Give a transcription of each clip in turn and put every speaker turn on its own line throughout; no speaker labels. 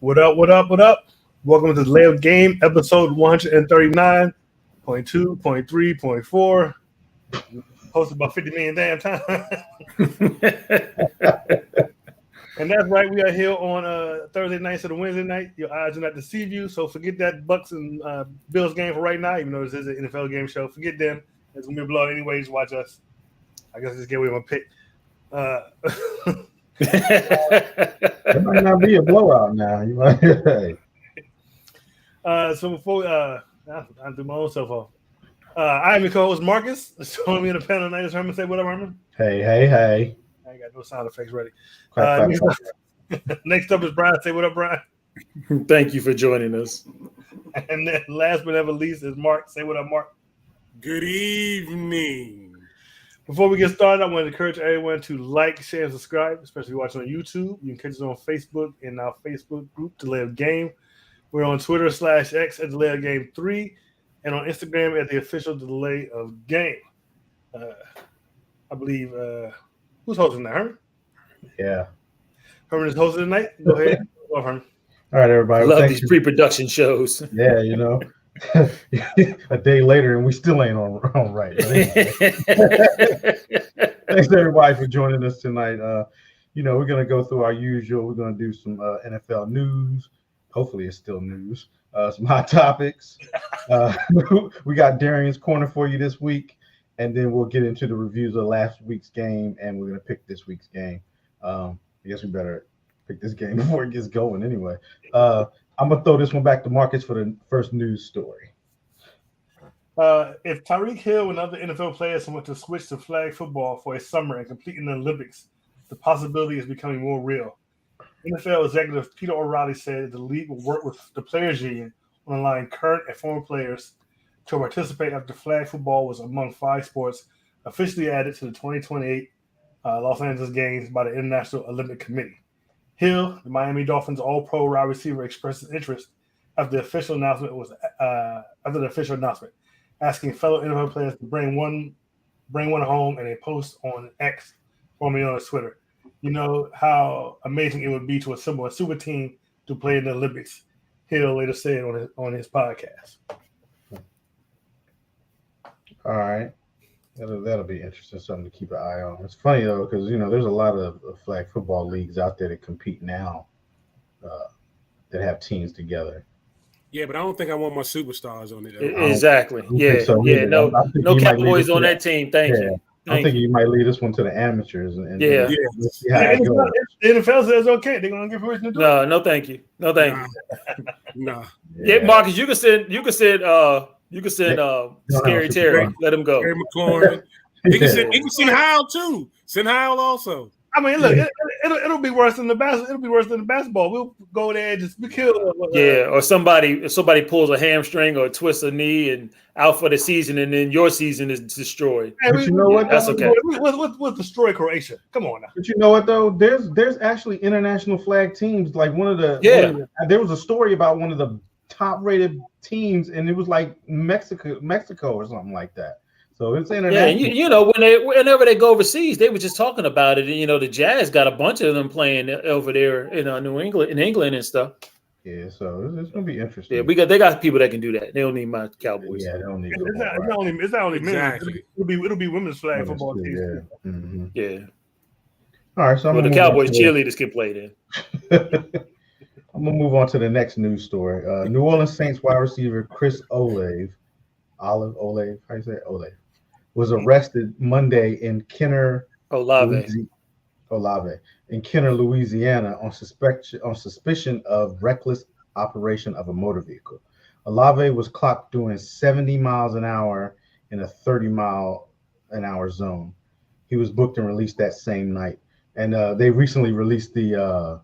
What up, what up, what up? Welcome to the Layup Game, episode 139.2.3.4. Hosted by 50 million damn time. And that's right, we are here on Thursday night instead of Wednesday night. Your eyes do not deceive you, so forget that Bucks and Bills game for right now, even though this is an NFL game show. Forget them. It's going to be a blowout anyways. Watch us. I guess I just gave away my pick.
It might not be a blowout now. You might.
So before I do my own self off. I am your co-host Marcus. Joining me in the panel tonight is Herman. Say what up, Herman.
Hey.
I ain't got no sound effects ready. Next up is Brian. Say what up, Brian.
Thank you for joining us.
And then last but never least is Mark. Say what up, Mark.
Good evening.
Before we get started, I want to encourage everyone to like, share, and subscribe, especially watching on YouTube. You can catch us on Facebook in our Facebook group, The Layup Game. We're on Twitter /X at The Layup Game 3 and on Instagram at the official The Layup Game. I believe, who's hosting that, Herman?
Yeah.
Herman is hosting tonight. Go ahead. Go, Herman.
All right, everybody.
I love these pre-production shows.
Yeah, you know. A day later and we still ain't on right. Thanks everybody for joining us tonight. We're gonna go through our usual. We're gonna do some NFL news. Hopefully it's still news. Some hot topics. We got Darian's corner for you this week, and then we'll get into the reviews of last week's game, and we're gonna pick this week's game. I guess we better pick this game before it gets going anyway. I'm going to throw this one back to Marcus for the first news story.
If Tyreek Hill and other NFL players want to switch to flag football for a summer and compete in the Olympics, the possibility is becoming more real. NFL executive Peter O'Reilly said the league will work with the players' union on allowing current and former players to participate after flag football was among 5 sports officially added to the 2028 Los Angeles Games by the International Olympic Committee. Hill, the Miami Dolphins All-Pro wide receiver, expressed his interest after the official announcement, asking fellow NFL players to bring one home in a post on X, formerly known as Twitter. You know how amazing it would be to assemble a super team to play in the Olympics. Hill later said on his podcast.
All right. That'll be interesting, something to keep an eye on. It's funny, though, because, there's a lot of flag football leagues out there that compete now that have teams together.
Yeah, but I don't think I want my superstars on it.
Exactly. Yeah.
So
no Cowboys on that team. Thank you.
I think you might lead us one to the amateurs. And
yeah.
See how it goes.
The NFL says okay. They're going to give permission to do it.
No, thank you. No, thank you.
No.
Yeah, Marcus, you can send Scary Terry. Let him go.
Terry McLaurin. He can send Howell too. Send Howell also.
I mean, look, it'll be worse than the basketball. It'll be worse than the basketball. We'll go there and just be killed.
Yeah, or somebody pulls a hamstring or twists a knee and out for the season, and then your season is destroyed.
Hey,
but you know what?
That's okay.
We'll destroy Croatia. Come on now.
But you know what though? There's actually international flag teams. Like there was a story about one of the top-rated teams, and it was like Mexico or something like that. So it's international.
Yeah, whenever they go overseas, they were just talking about it. And the Jazz got a bunch of them playing over there in New England, and stuff.
Yeah, so it's gonna be interesting.
Yeah, they got people that can do that. They don't need my Cowboys.
Yeah, they don't need.
It's not only men.
Exactly.
It'll be women's flag football teams.
Yeah. Mm-hmm.
Yeah.
All right, so
the Cowboys cheerleaders can play then.
I'm gonna move on to the next news story. New Orleans Saints wide receiver Chris Olave, how you say it? Olave, was arrested Monday in Kenner,
Olave
in Kenner, Louisiana, on suspicion of reckless operation of a motor vehicle. Olave was clocked doing 70 miles an hour in a 30-mile-an-hour zone. He was booked and released that same night. And they recently released the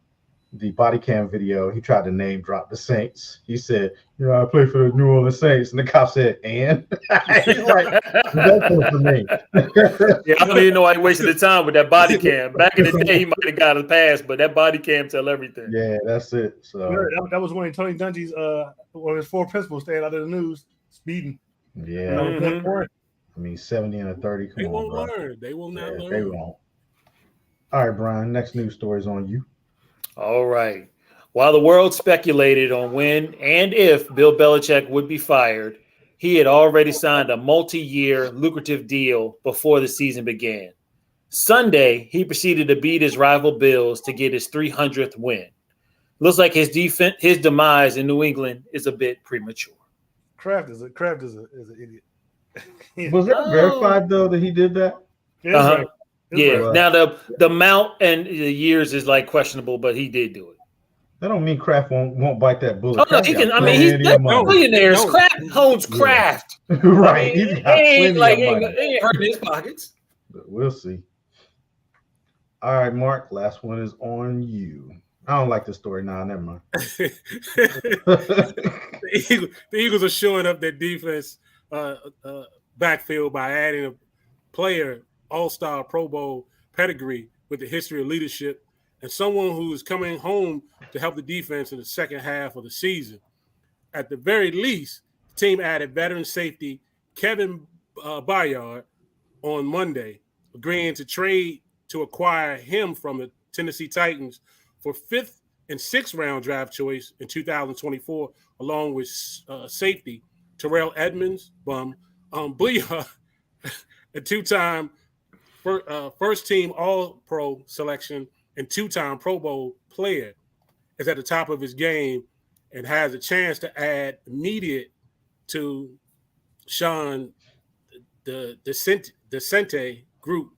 body cam video. He tried to name drop the Saints. He said, I play for the New Orleans Saints. And the cop said, and? He's like, that's for me.
Yeah, I don't even know why he wasted the time with that body cam. Back in the day, he might have got a pass, but that body cam tell everything.
Yeah, that's it. So
that was one of Tony Dungy's one of his 4 principles staying out of the news, speeding.
Yeah.
Mm-hmm.
I mean, 70 and a 30.
They won't learn. They will not learn.
They won't. All right, Brian, next news story is on you.
All right. While the world speculated on when and if Bill Belichick would be fired, he had already signed a multi-year lucrative deal before the season began. Sunday, he proceeded to beat his rival Bills to get his 300th win. Looks like his demise in New England is a bit premature.
Kraft is an idiot.
Was that verified though that he did that?
Yeah.
Uh-huh.
Right.
Yeah.
Right.
Now the amount and the years is like questionable, but he did do it.
That don't mean Kraft won't bite that bullet.
Oh no,
Kraft
he
got
can. I mean, he's
plenty of money.
millionaires.
No.
Kraft owns Kraft.
Right.
I mean,
He's got plenty of money.
It ain't hurting his pockets.
But we'll see. All right, Mark. Last one is on you. I don't like this story. Nah, never mind.
The Eagles are showing up their defense backfield by adding a player, all-star Pro Bowl pedigree with the history of leadership, and someone who is coming home to help the defense in the second half of the season. At the very least, the team added veteran safety Kevin Byard on Monday, agreeing to trade to acquire him from the Tennessee Titans for 5th and 6th round draft choice in 2024, along with safety Terrell Edmonds, Byard, a two-time first-team All-Pro selection and two-time Pro Bowl player, is at the top of his game and has a chance to add immediate to Sean the Sente group.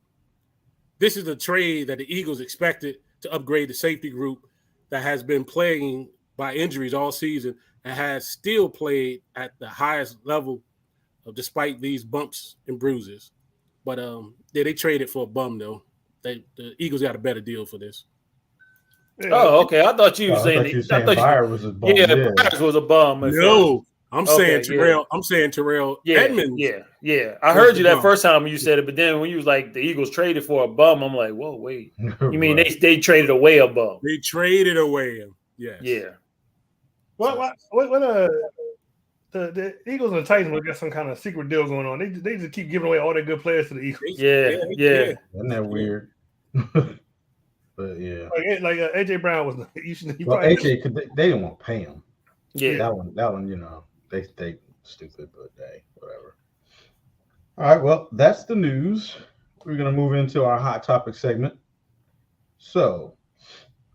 This is a trade that the Eagles expected to upgrade the safety group that has been plaguing by injuries all season and has still played at the highest level despite these bumps and bruises. But they traded for a bum, though. The Eagles got a better deal for this.
Yeah.
Oh, okay. I thought you were saying
Byard was a bum.
Byard was a bum.
No, I'm saying Terrell.
Yeah.
I'm saying Terrell
Yeah,
Edmonds.
Yeah. I heard you that first time when you said it, but then when you was like the Eagles traded for a bum, I'm like, whoa, wait. You mean they traded away a bum?
They traded away him. Yes.
Yeah.
What the Eagles and the Titans will get some kind of secret deal going on. They just keep giving away all their good players to the Eagles.
Yeah.
Isn't that weird? But yeah,
like AJ Brown was.
Well, AJ, they didn't want to pay him.
Yeah.
That one, they stupid, but hey, whatever. All right, well, that's the news. We're gonna move into our hot topic segment. So,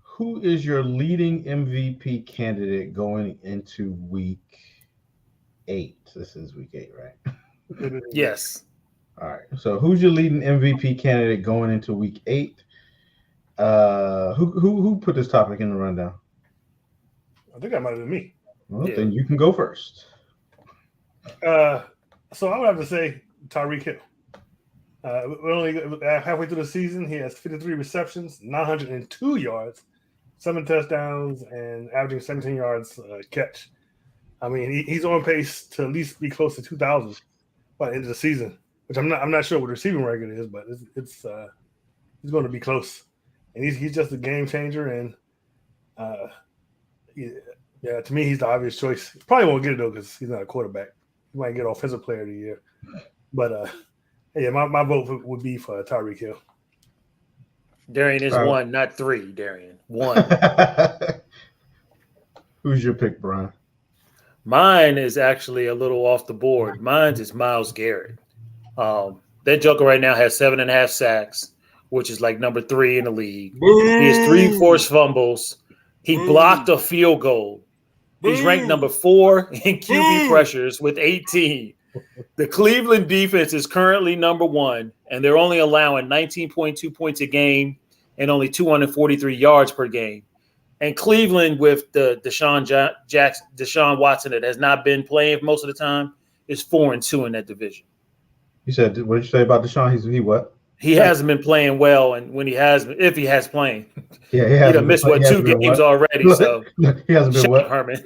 who is your leading MVP candidate going into week 8? This is week 8, right?
Yes.
All right. So, who's your leading MVP candidate going into week 8? Who put this topic in the rundown?
I think that might have been me.
Well, then you can go first.
So I would have to say Tyreek Hill. We're only halfway through the season. He has 53 receptions, 902 yards, 7 touchdowns, and averaging 17 yards catch. I mean, he's on pace to at least be close to 2,000 by the end of the season, which I'm not sure what the receiving record is, but it's he's going to be close. And he's just a game changer, and to me, he's the obvious choice. He probably won't get it though because he's not a quarterback. He might get Offensive Player of the Year, but my vote would be for Tyreek Hill.
Darian is 1, not 3. Darian 1.
Who's your pick, Brian?
Mine is actually a little off the board. Mine is Myles Garrett. That joker right now has 7.5 sacks, which is like number 3 in the league.
Boom.
He has 3 forced fumbles. He blocked a field goal. He's ranked number 4 in QB pressures with 18. The Cleveland defense is currently number 1, and they're only allowing 19.2 points a game and only 243 yards per game. And Cleveland, with the Deshaun Watson that has not been playing most of the time, is 4-2 in that division.
You said, what did you say about Deshaun? He what?
He hasn't been playing well, and when he has, if he has playing,
yeah,
he done missed 2 games already. So
he hasn't been what?
Herman.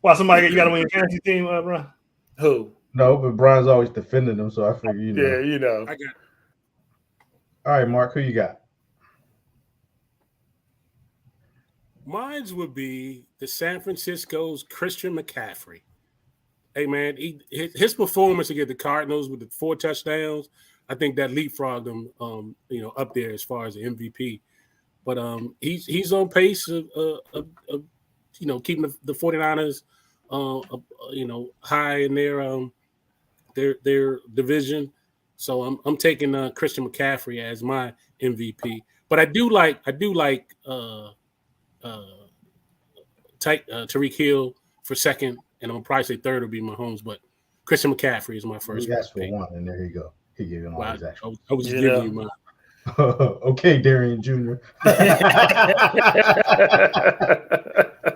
Wow, somebody you got to win your fantasy team, bro?
Who?
No, but Brian's always defending him, so I figure
Yeah, you know.
I got.
All right, Mark, who you got?
Mine would be the San Francisco's Christian McCaffrey. Hey, man, his performance against the Cardinals with the 4 touchdowns I think that leapfrogged him, up there as far as the MVP. But he's on pace of keeping the 49ers, high in their division. So I'm taking Christian McCaffrey as my MVP. But I do like Tyreek Hill for second, and I'm probably say third will be Mahomes. But Christian McCaffrey is my first.
He asked for one, and there you go. He gave him all his action.
I was giving you mine.
Okay, Darian Jr.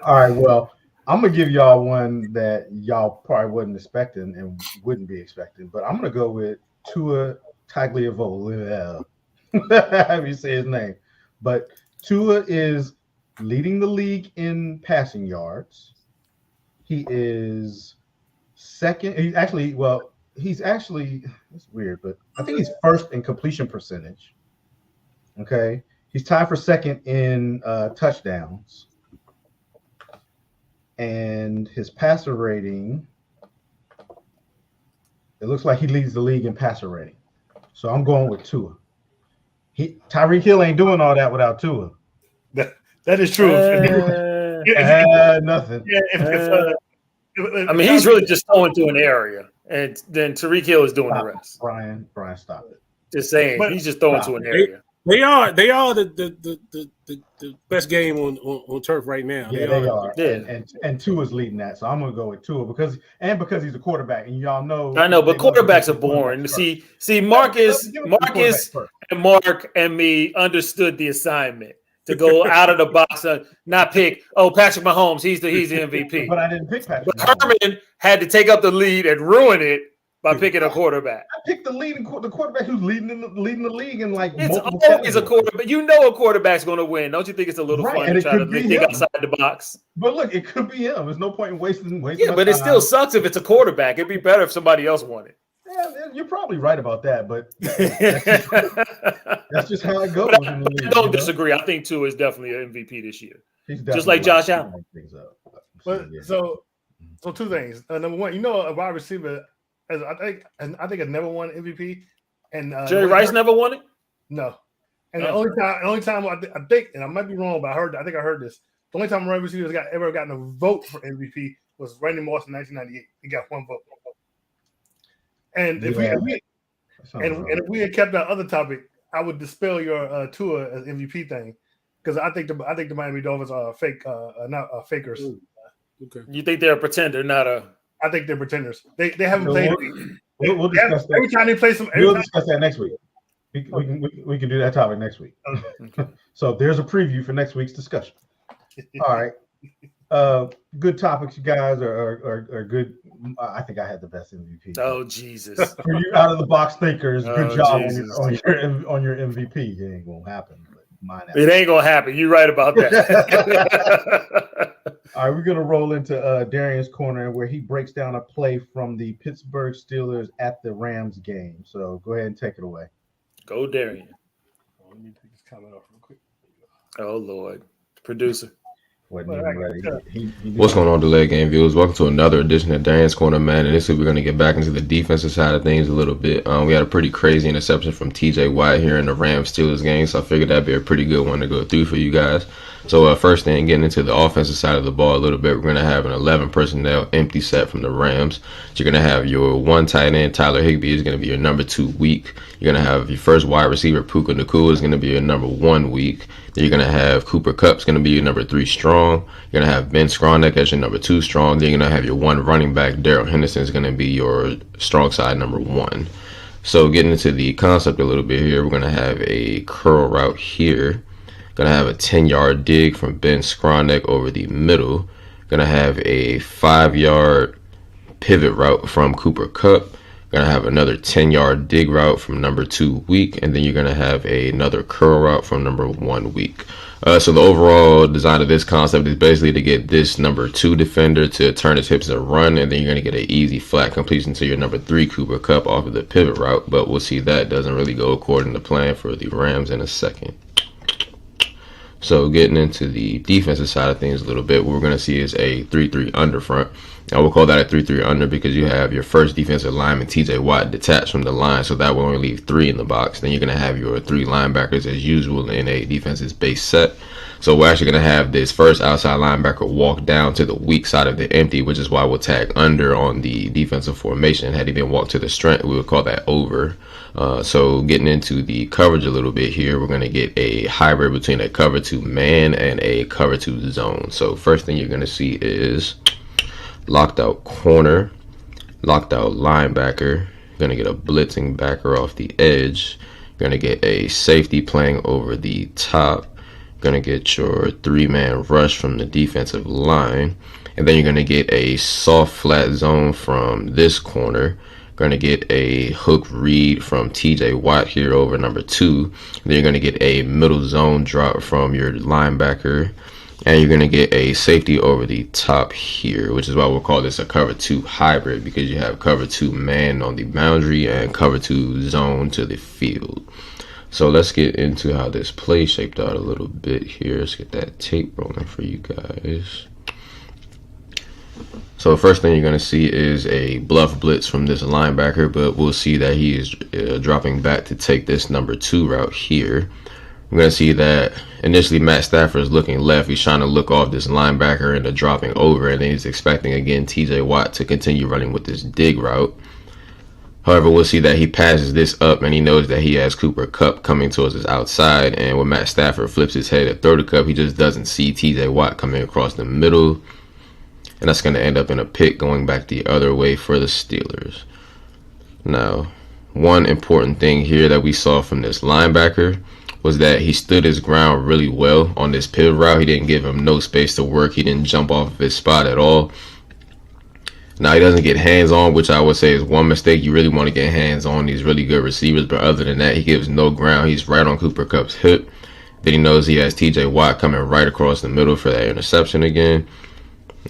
All right, well, I'm gonna give y'all one that y'all probably wasn't expecting and wouldn't be expecting, but I'm gonna go with Tua Tagovailoa. How do you say his name? But Tua is leading the league in passing yards. He is second. He's actually it's weird, but I think he's first in completion percentage. Okay, he's tied for second in touchdowns, and his passer rating. It looks like he leads the league in passer rating. So I'm going with Tua. Tyreek Hill ain't doing all that without Tua.
That is true.
Nothing.
I mean, he's really just throwing to an area, and then Tyreek Hill is doing the rest.
Brian, stop it.
Just saying, he's just throwing to an area.
They are the best game on turf right now.
Yeah, they are. Yeah. And Tua's leading that, so I'm gonna go with Tua because he's a quarterback, and y'all know.
I know, but quarterbacks are boring. See, Marcus, and Mark and me understood the assignment to go out of the box and not pick. Oh, Patrick Mahomes, he's the MVP.
But I didn't pick Patrick.
But Herman had to take up the lead and ruin it by picking a quarterback.
I picked the quarterback who's leading the league in like
it's always a quarterback. You know a quarterback's going to win. Don't you think it's a little fun to try to think outside the box?
But look, it could be him. There's no point in wasting.
Yeah, but it still sucks if it's a quarterback. It'd be better if somebody else won it.
Yeah, you're probably right about that, but that's just how it goes.
I don't disagree. I think Tua is definitely an MVP this year. Just like Josh Allen.
So two things. Number one, a wide receiver. I think has never won MVP, and
Jerry Rice never won it.
No, and the only time I think, and I might be wrong, but I think I heard this. The only time a wide receiver ever gotten a vote for MVP was Randy Moss in 1998. He got one vote. And if we had kept that other topic, I would dispel your Tua as MVP thing because I think the Miami Dolphins are not fakers.
Okay.
You think they're a pretender, not a?
I think they're pretenders. They haven't played.
We'll discuss that.
Every time they play some.
We'll discuss that next week. We can do that topic next week. Okay. So there's a preview for next week's discussion. All right. Good topics, you guys are good. I think I had the best MVP.
Oh Jesus!
For you out of the box thinkers, good job on your MVP. It ain't gonna happen.
It ain't gonna happen. You're right about that.
All right, we're gonna roll into Darian's corner where he breaks down a play from the Pittsburgh Steelers at the Rams game. So go ahead and take it away.
Go, Darian.
Let me take this comment off real quick.
Oh Lord, producer.
Wasn't even ready.
What's going on, Delay Game viewers? Welcome to another edition of Darian's Corner, man. And this week we're going to get back into the defensive side of things a little bit. We had a pretty crazy interception from TJ Watt here in the Rams-Steelers game, so I figured that'd be a pretty good one to go through for you guys. So first thing, getting into the offensive side of the ball a little bit, we're going to have an 11 personnel empty set from the Rams. So you're going to have your one tight end, Tyler Higbee, is going to be your number 2 weak. You're going to have your first wide receiver, Puka Nacua, is going to be your number 1 weak. Then you're going to have Cooper Kupp's going to be your number 3 strong. You're going to have Ben Skowronek as your number 2 strong. Then you're going to have your one running back, Darrell Henderson, is going to be your strong side number 1. So getting into the concept a little bit here, we're going to have a curl route here. Going to have a 10-yard dig from Ben Skowronek over the middle. Going to have a 5-yard pivot route from Cooper Kupp. Going to have another 10-yard dig route from number 2 weak. And then you're going to have another curl route from number 1 weak. So the overall design of this concept is basically to get this number 2 defender to turn his hips and run. And then you're going to get an easy flat completion to your number 3 Cooper Kupp off of the pivot route. But we'll see that doesn't really go according to plan for the Rams in a second. So getting into the defensive side of things a little bit, what we're going to see is a 3-3 under front. I will call that a 3-3 under because you have your first defensive lineman, TJ Watt, detached from the line, so that will only leave 3 in the box. Then you're going to have your 3 linebackers as usual in a defense's base set. So we're actually going to have this first outside linebacker walk down to the weak side of the empty, which is why we'll tag under on the defensive formation. Had he been walked to the strength, we would call that over. So getting into the coverage a little bit here, we're going to get a hybrid between a cover 2 man and a cover 2 zone. So first thing you're going to see is locked out corner, locked out linebacker. You're going to get a blitzing backer off the edge. You're going to get a safety playing over the top. You're going to get your 3-man rush from the defensive line. And then you're going to get a soft flat zone from this corner. You're going to get a hook read from TJ Watt here over number 2. And then you're going to get a middle zone drop from your linebacker. And you're going to get a safety over the top here, which is why we'll call this a cover 2 hybrid, because you have cover 2 man on the boundary and cover 2 zone to the field. So let's get into how this play shaped out a little bit here. Let's get that tape rolling for you guys. So the first thing you're going to see is a bluff blitz from this linebacker, but we'll see that he is dropping back to take this number 2 route here. We're going to see that initially Matt Stafford is looking left. He's trying to look off this linebacker into dropping over, and then he's expecting again TJ Watt to continue running with this dig route. However, we'll see that he passes this up, and he knows that he has Cooper Kupp coming towards his outside. And when Matt Stafford flips his head to throw the Kupp, he just doesn't see TJ Watt coming across the middle. And that's going to end up in a pick going back the other way for the Steelers. Now, one important thing here that we saw from this linebacker was that he stood his ground really well on this pivot route. He didn't give him no space to work. He didn't jump off of his spot at all. Now, he doesn't get hands-on, which I would say is one mistake. You really want to get hands-on these really good receivers, but other than that, he gives no ground. He's right on Cooper Kupp's hip. Then he knows he has TJ Watt coming right across the middle for that interception again.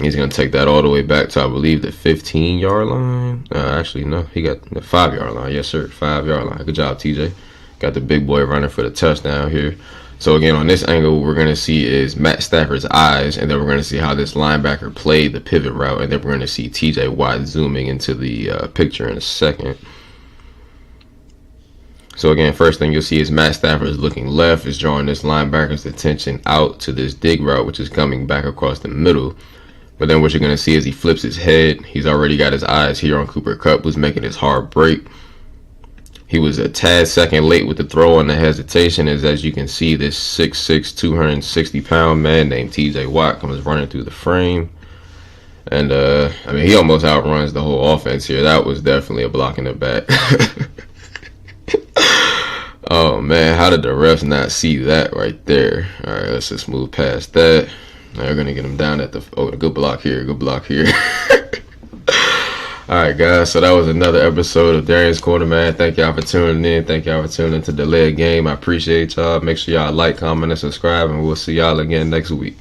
He's going to take that all the way back to, I believe, the 15-yard line. Actually, no, he got the 5-yard line. Yes, sir, 5-yard line. Good job, TJ. Got the big boy running for the touchdown here. So again, on this angle, what we're going to see is Matt Stafford's eyes, and then we're going to see how this linebacker played the pivot route, and then we're going to see TJ Watt zooming into the picture in a second. So again, first thing you'll see is Matt Stafford is looking left, is drawing this linebacker's attention out to this dig route, which is coming back across the middle. But then what you're going to see is he flips his head. He's already got his eyes here on Cooper Kupp, who's making his hard break. He was a tad second late with the throw and the hesitation, as you can see, this 6'6", 260-pound man named TJ Watt comes running through the frame. And, I mean, he almost outruns the whole offense here. That was definitely a block in the back. Oh, man, how did the refs not see that right there? All right, let's just move past that. Now we're going to get him down at the good block here, good block here. All right, guys, so that was another episode of Darian's Corner, man. Thank y'all for tuning in. Thank y'all for tuning in to Delay Game. I appreciate y'all. Make sure y'all like, comment, and subscribe, and we'll see y'all again next week.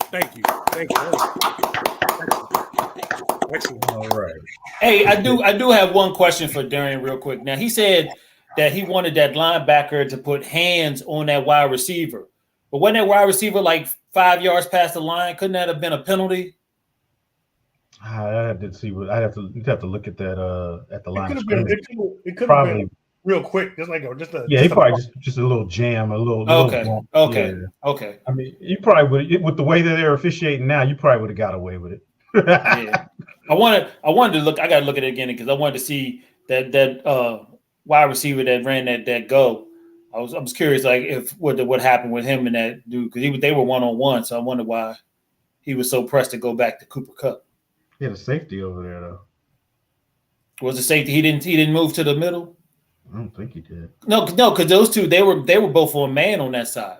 Thank you. Thank you. Excellent.
All right.
Hey, I do have one question for Darian real quick. Now, he said that he wanted that linebacker to put hands on that wide receiver. But wasn't that wide receiver like 5 yards past the line? Couldn't that have been a penalty?
I have to see what you'd have to look at that at the line.
It could have been real quick, just
he probably just a little jam, a little.
Okay.
I mean, you probably would, with the way that they're officiating now, you probably would have got away with it.
Yeah. I wanted to look. I got to look at it again because I wanted to see that wide receiver that ran that go. I was curious, like if what happened with him and that dude, because they were 1-on-1. So I wonder why he was so pressed to go back to Cooper Kupp.
He had a safety over there, though.
Was the safety? He didn't move to the middle.
I don't think he did.
No, because those two they were both on man on that side.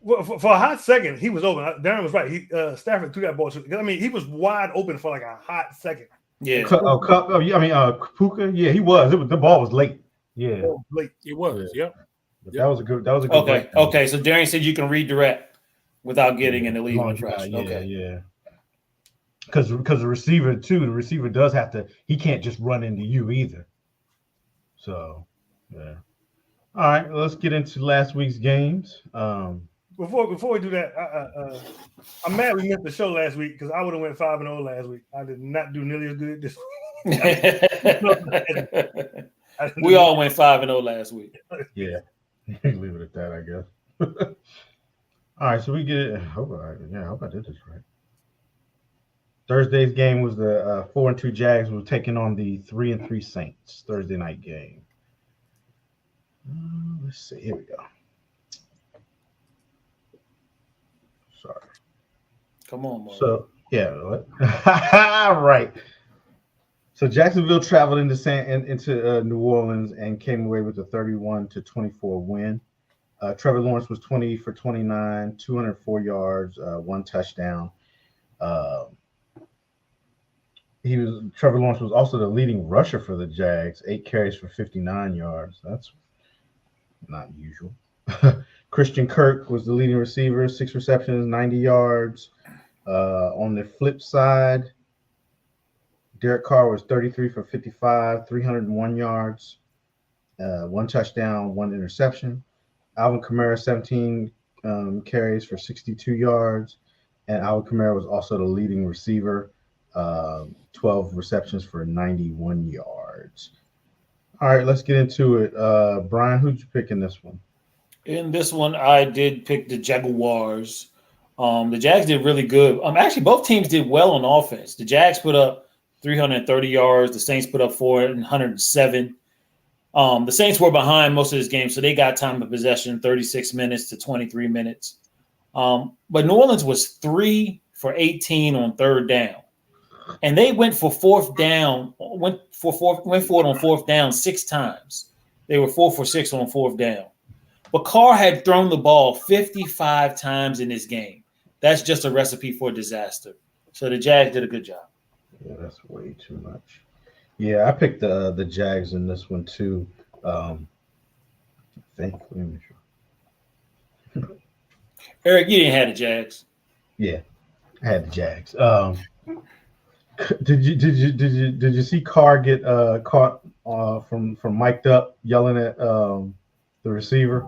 Well, for a hot second, he was open. Darren was right. Stafford threw that ball. I mean, he was wide open for like a hot second.
Yeah.
Puka. Yeah, he was. The ball was late. Yeah,
late.
It was.
Yeah.
Yep.
That was a good.
Okay. Okay. So Darian said you can redirect without getting in the lead on rush.
Yeah. Because the receiver does have to. He can't just run into you either. So, yeah. All right, let's get into last week's games.
before we do that, I'm mad we missed the show last week because I would have went 5-0 last week. I did not do nearly as good this week.
We all went 5-0 last week.
Yeah, leave it at that, I guess. All right, so we get it. I hope I did this right. Thursday's game was the 4-2 Jags were taking on the 3-3 Saints. Thursday night game. Let's see. Here we go. Sorry.
Come on, Mark.
So right. So Jacksonville traveled into New Orleans and came away with a 31-24 win. Trevor Lawrence was 20 for 29, 204 yards, 1 touchdown. Trevor Lawrence was also the leading rusher for the Jags, 8 carries for 59 yards. That's not usual. Christian Kirk was the leading receiver, 6 receptions, 90 yards. On the flip side, Derek Carr was 33 for 55, 301 yards, 1 touchdown, 1 interception. Alvin Kamara, 17 carries for 62 yards. And Alvin Kamara was also the leading receiver, 12 receptions for 91 yards. All right, let's get into it. Brian, who'd you pick in this one?
In this one, I did pick the Jaguars. The Jags did really good. Actually, both teams did well on offense. The Jags put up 330 yards. The Saints put up 407. The Saints were behind most of this game, so they got time of possession, 36 minutes to 23 minutes. But New Orleans was 3 for 18 on third down. And they went for fourth down, went for it on fourth down 6 times. They were 4 for 6 on fourth down. But Carr had thrown the ball 55 times in this game. That's just a recipe for disaster. So the Jags did a good job.
Yeah, that's way too much. Yeah, I picked the Jags in this one too. I think. Let me make sure.
Eric, you didn't have the Jags.
Yeah, I had the Jags. Did you see Carr get caught from mic'd up yelling at the receiver?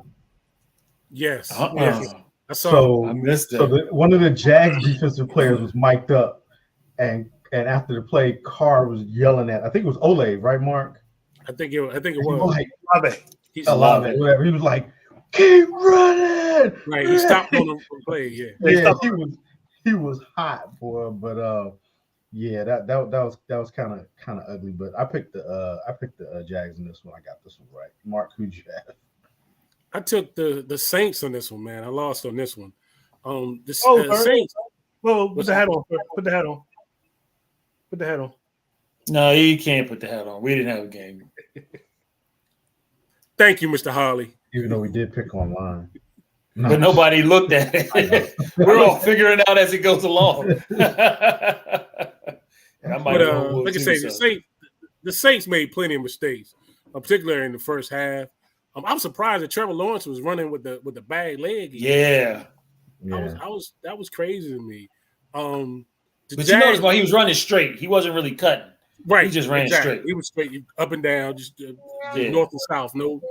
Yes.
Yes.
I saw.
So
I missed it.
So one of the Jags defensive players was mic'd up, and after the play, Carr was yelling at. I think it was Olave, right, Mark?
I think it was.
He was like,
He's
Olave, whatever. He was like, keep running.
Right. He stopped on the play. Yeah.
Yeah, he was hot, boy. But yeah, that was kind of ugly. But I picked the Jags in this one. I got this one right. Mark, who'd you have?
I took the Saints on this one, man. I lost on this one. The
Saints. Well, put the hat on. Put the hat on. Put the hat on.
No, you can't put the hat on. We didn't have a game.
Thank you, Mr. Harley.
Even though we did pick online.
No. But nobody looked at it. We're all figuring it out as it goes along.
Like I say, the Saints made plenty of mistakes, particularly in the first half. I'm surprised that Trevor Lawrence was running with the bad leg.
Yeah.
That was crazy to me.
But you notice while he was running straight, he wasn't really cutting.
Right,
he just ran straight.
He was straight, up and down, just north and south. No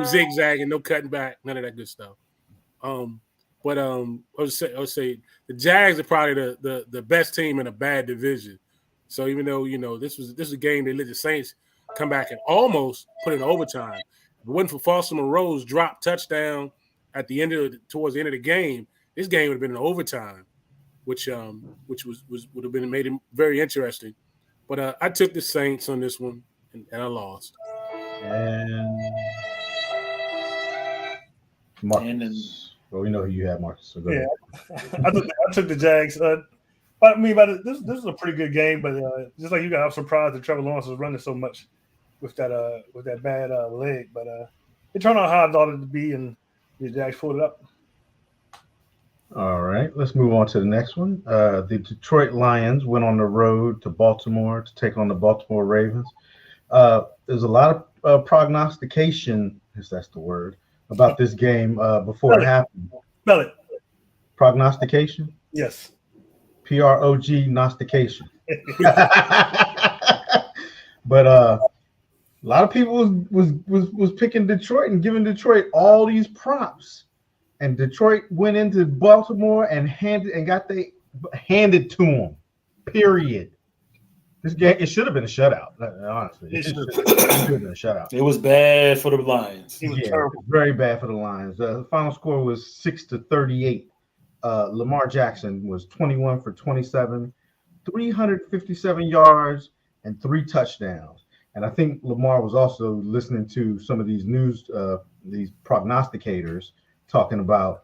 zigzagging, no cutting back, none of that good stuff. But I would say the Jags are probably the best team in a bad division. So even though this is a game they let the Saints come back and almost put it in overtime. If it wasn't for Foster Moreau's drop touchdown at the towards the end of the game, this game would have been in overtime, which would have been made it very interesting. But I took the Saints on this one, and I lost.
And Marcus. Well, we know who you have, Marcus. So go ahead.
I took the Jags. But this is a pretty good game. But just like you got, I'm surprised that Trevor Lawrence was running so much with that bad leg. But it turned out how I thought it to be, and the Jags pulled it up.
All right, let's move on to the next one. The Detroit Lions went on the road to Baltimore to take on the Baltimore Ravens. There's a lot of prognostication, if that's the word, about this game before it happened.
Spell it.
Prognostication?
Yes.
Prognostication. But a lot of people was picking Detroit and giving Detroit all these props and Detroit went into Baltimore and handed to them. Period. This game, it should have been a shutout. Honestly, it should have been a shutout.
It was bad for the Lions.
He was
Yeah,
terrible.
very bad for the Lions. The final score was 6-38. Lamar Jackson was 21 for 27, 357 yards, and 3 touchdowns. And I think Lamar was also listening to some of these these prognosticators talking about,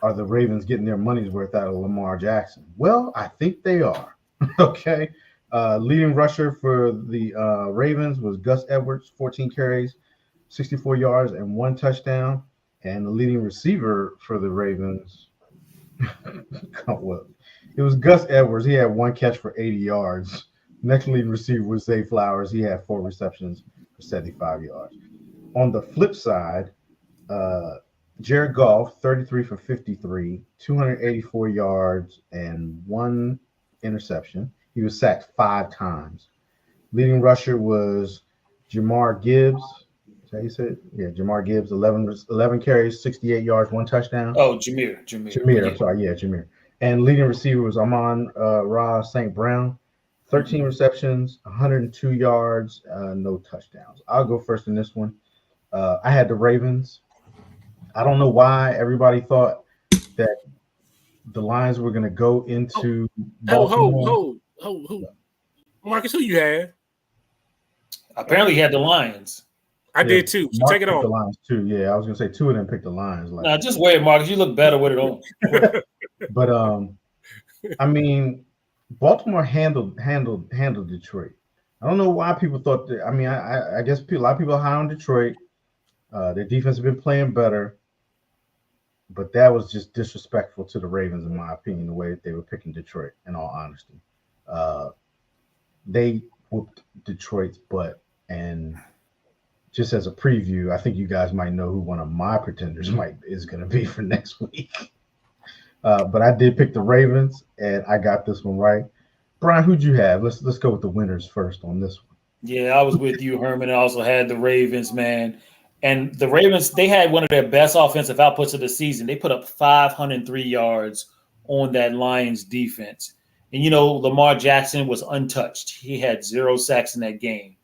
are the Ravens getting their money's worth out of Lamar Jackson? Well, I think they are. Okay. Leading rusher for the Ravens was Gus Edwards, 14 carries, 64 yards, and 1 touchdown. And the leading receiver for the Ravens, it was Gus Edwards. He had 1 catch for 80 yards. Next leading receiver was Zay Flowers. He had 4 receptions for 75 yards. On the flip side, Jared Goff, 33 for 53, 284 yards, and 1 interception. He was sacked 5 times. Leading rusher was Jamar Gibbs. Is that how you say it? Yeah, Jamar Gibbs, 11 carries, 68 yards, 1 touchdown.
Oh, Jameer.
I'm sorry. Yeah, Jameer. And leading receiver was Amon-Ra St. Brown, 13 receptions, 102 yards, no touchdowns. I'll go first in this one. I had the Ravens. I don't know why everybody thought that the Lions were going to go into Baltimore.
Marcus, who you had?
Apparently, he had the Lions.
I did too. So take it off.
The Lions too. Yeah, I was going to say 2 of them picked the Lions.
Nah, just wear it, Marcus. You look better with it on.
But I mean, Baltimore handled Detroit. I don't know why people thought that. I mean, I guess a lot of people are high on Detroit. Their defense has been playing better, but that was just disrespectful to the Ravens, in my opinion, the way that they were picking Detroit, in all honesty. They whooped Detroit's butt, and just as a preview, I think you guys might know who one of my pretenders is going to be for next week. But I did pick the Ravens, and I got this one right. Brian, who'd you have? Let's go with the winners first on this one.
Yeah, I was with you, Herman. I also had the Ravens, man. And the Ravens, they had one of their best offensive outputs of the season. They put up 503 yards on that Lions defense. And, you know, Lamar Jackson was untouched. He had 0 sacks in that game.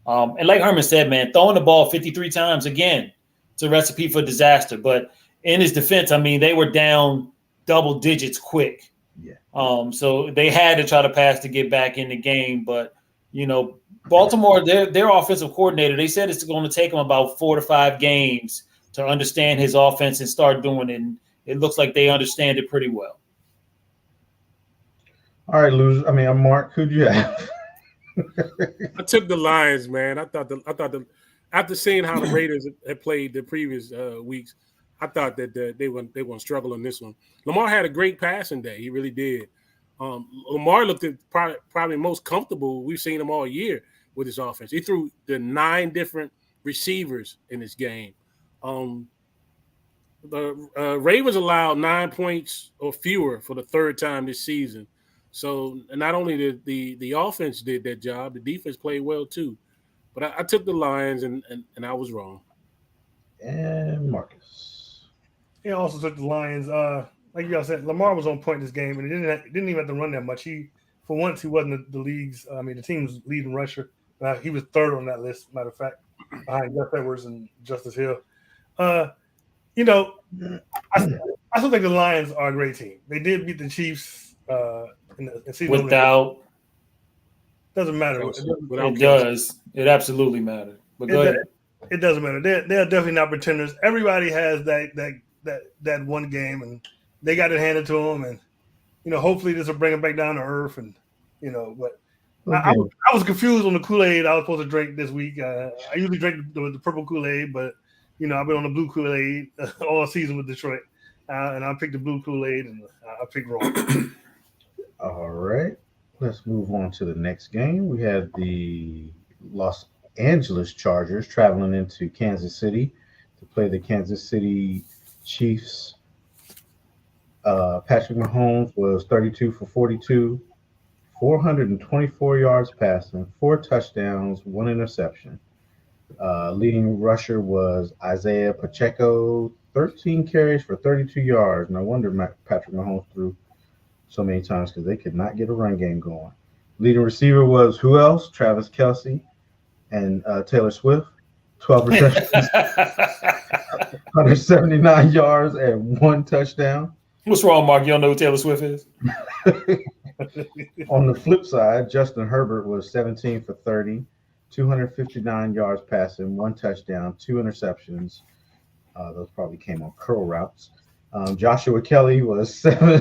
And like Herman said, man, throwing the ball 53 times, again, it's a recipe for disaster. But in his defense, I mean, they were down double digits quick.
Yeah.
So they had to try to pass to get back in the game. But, you know, Baltimore, their offensive coordinator, they said it's going to take them about 4 to 5 games to understand his offense and start doing it. And it looks like they understand it pretty well.
All right, Mark, who'd you have?
I took the Lions, man. I thought after seeing how the Raiders had played the previous weeks, I thought that they wouldn't struggle on this one. Lamar had a great passing day. He really did. Lamar looked at probably most comfortable we've seen him all year with his offense. He threw the 9 different receivers in this game. The Ravens allowed 9 points or fewer for the 3rd time this season. So not only did the offense did that job, the defense played well too. But I took the Lions and I was wrong.
And Marcus.
He also took the Lions. Like you guys said, Lamar was on point in this game, and he didn't even have to run that much. For once, he wasn't the team's leading rusher. He was 3rd on that list, matter of fact, behind Gus Edwards and Justice Hill. I still think the Lions are a great team. They did beat the Chiefs
without.
Doesn't matter.
It does. It absolutely matters. But go ahead.
It doesn't matter. They're definitely not pretenders. Everybody has that one game, and they got it handed to them. And hopefully this will bring them back down to earth. And but I was confused on the Kool-Aid I was supposed to drink this week. I usually drink the purple Kool-Aid, but I've been on the blue Kool-Aid all season with Detroit, and I picked the blue Kool-Aid, and I picked wrong.
All right, let's move on to the next game. We had the Los Angeles Chargers traveling into Kansas City to play the Kansas City Chiefs. Patrick Mahomes was 32 for 42, 424 yards passing, 4 touchdowns, 1 interception. Leading rusher was Isaiah Pacheco, 13 carries for 32 yards. No wonder Patrick Mahomes threw so many times because they could not get a run game going. Leading receiver was who else? Travis Kelce and Taylor Swift. 12 receptions, 179 yards, and 1 touchdown.
What's wrong, Mark? You don't know who Taylor Swift is?
On the flip side, Justin Herbert was 17 for 30, 259 yards passing, 1 touchdown, 2 interceptions. Those probably came on curl routes. Joshua Kelly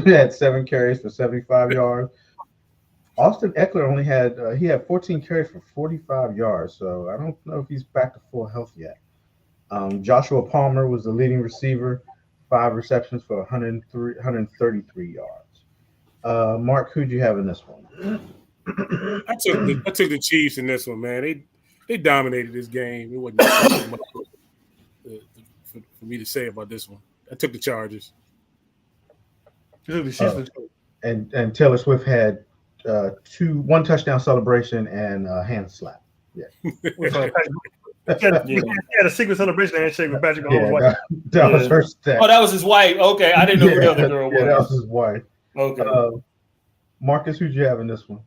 had 7 carries for 75 yards. Austin Eckler only had 14 carries for 45 yards, so I don't know if he's back to full health yet. Joshua Palmer was the leading receiver, 5 receptions for 133 yards. Mark, who'd you have in this one?
I took the Chiefs in this one, man. They dominated this game. It wasn't so much for me to say about this one. I took the Chargers.
And Taylor Swift had 1 touchdown celebration and a hand slap. Yeah.
He had a secret celebration handshake with Patrick Mahomes' wife.
That was her stat.
Oh, that was his wife. Okay, I didn't know who the other girl was.
Yeah, that was his wife.
Okay.
Marcus, who'd you have in this one?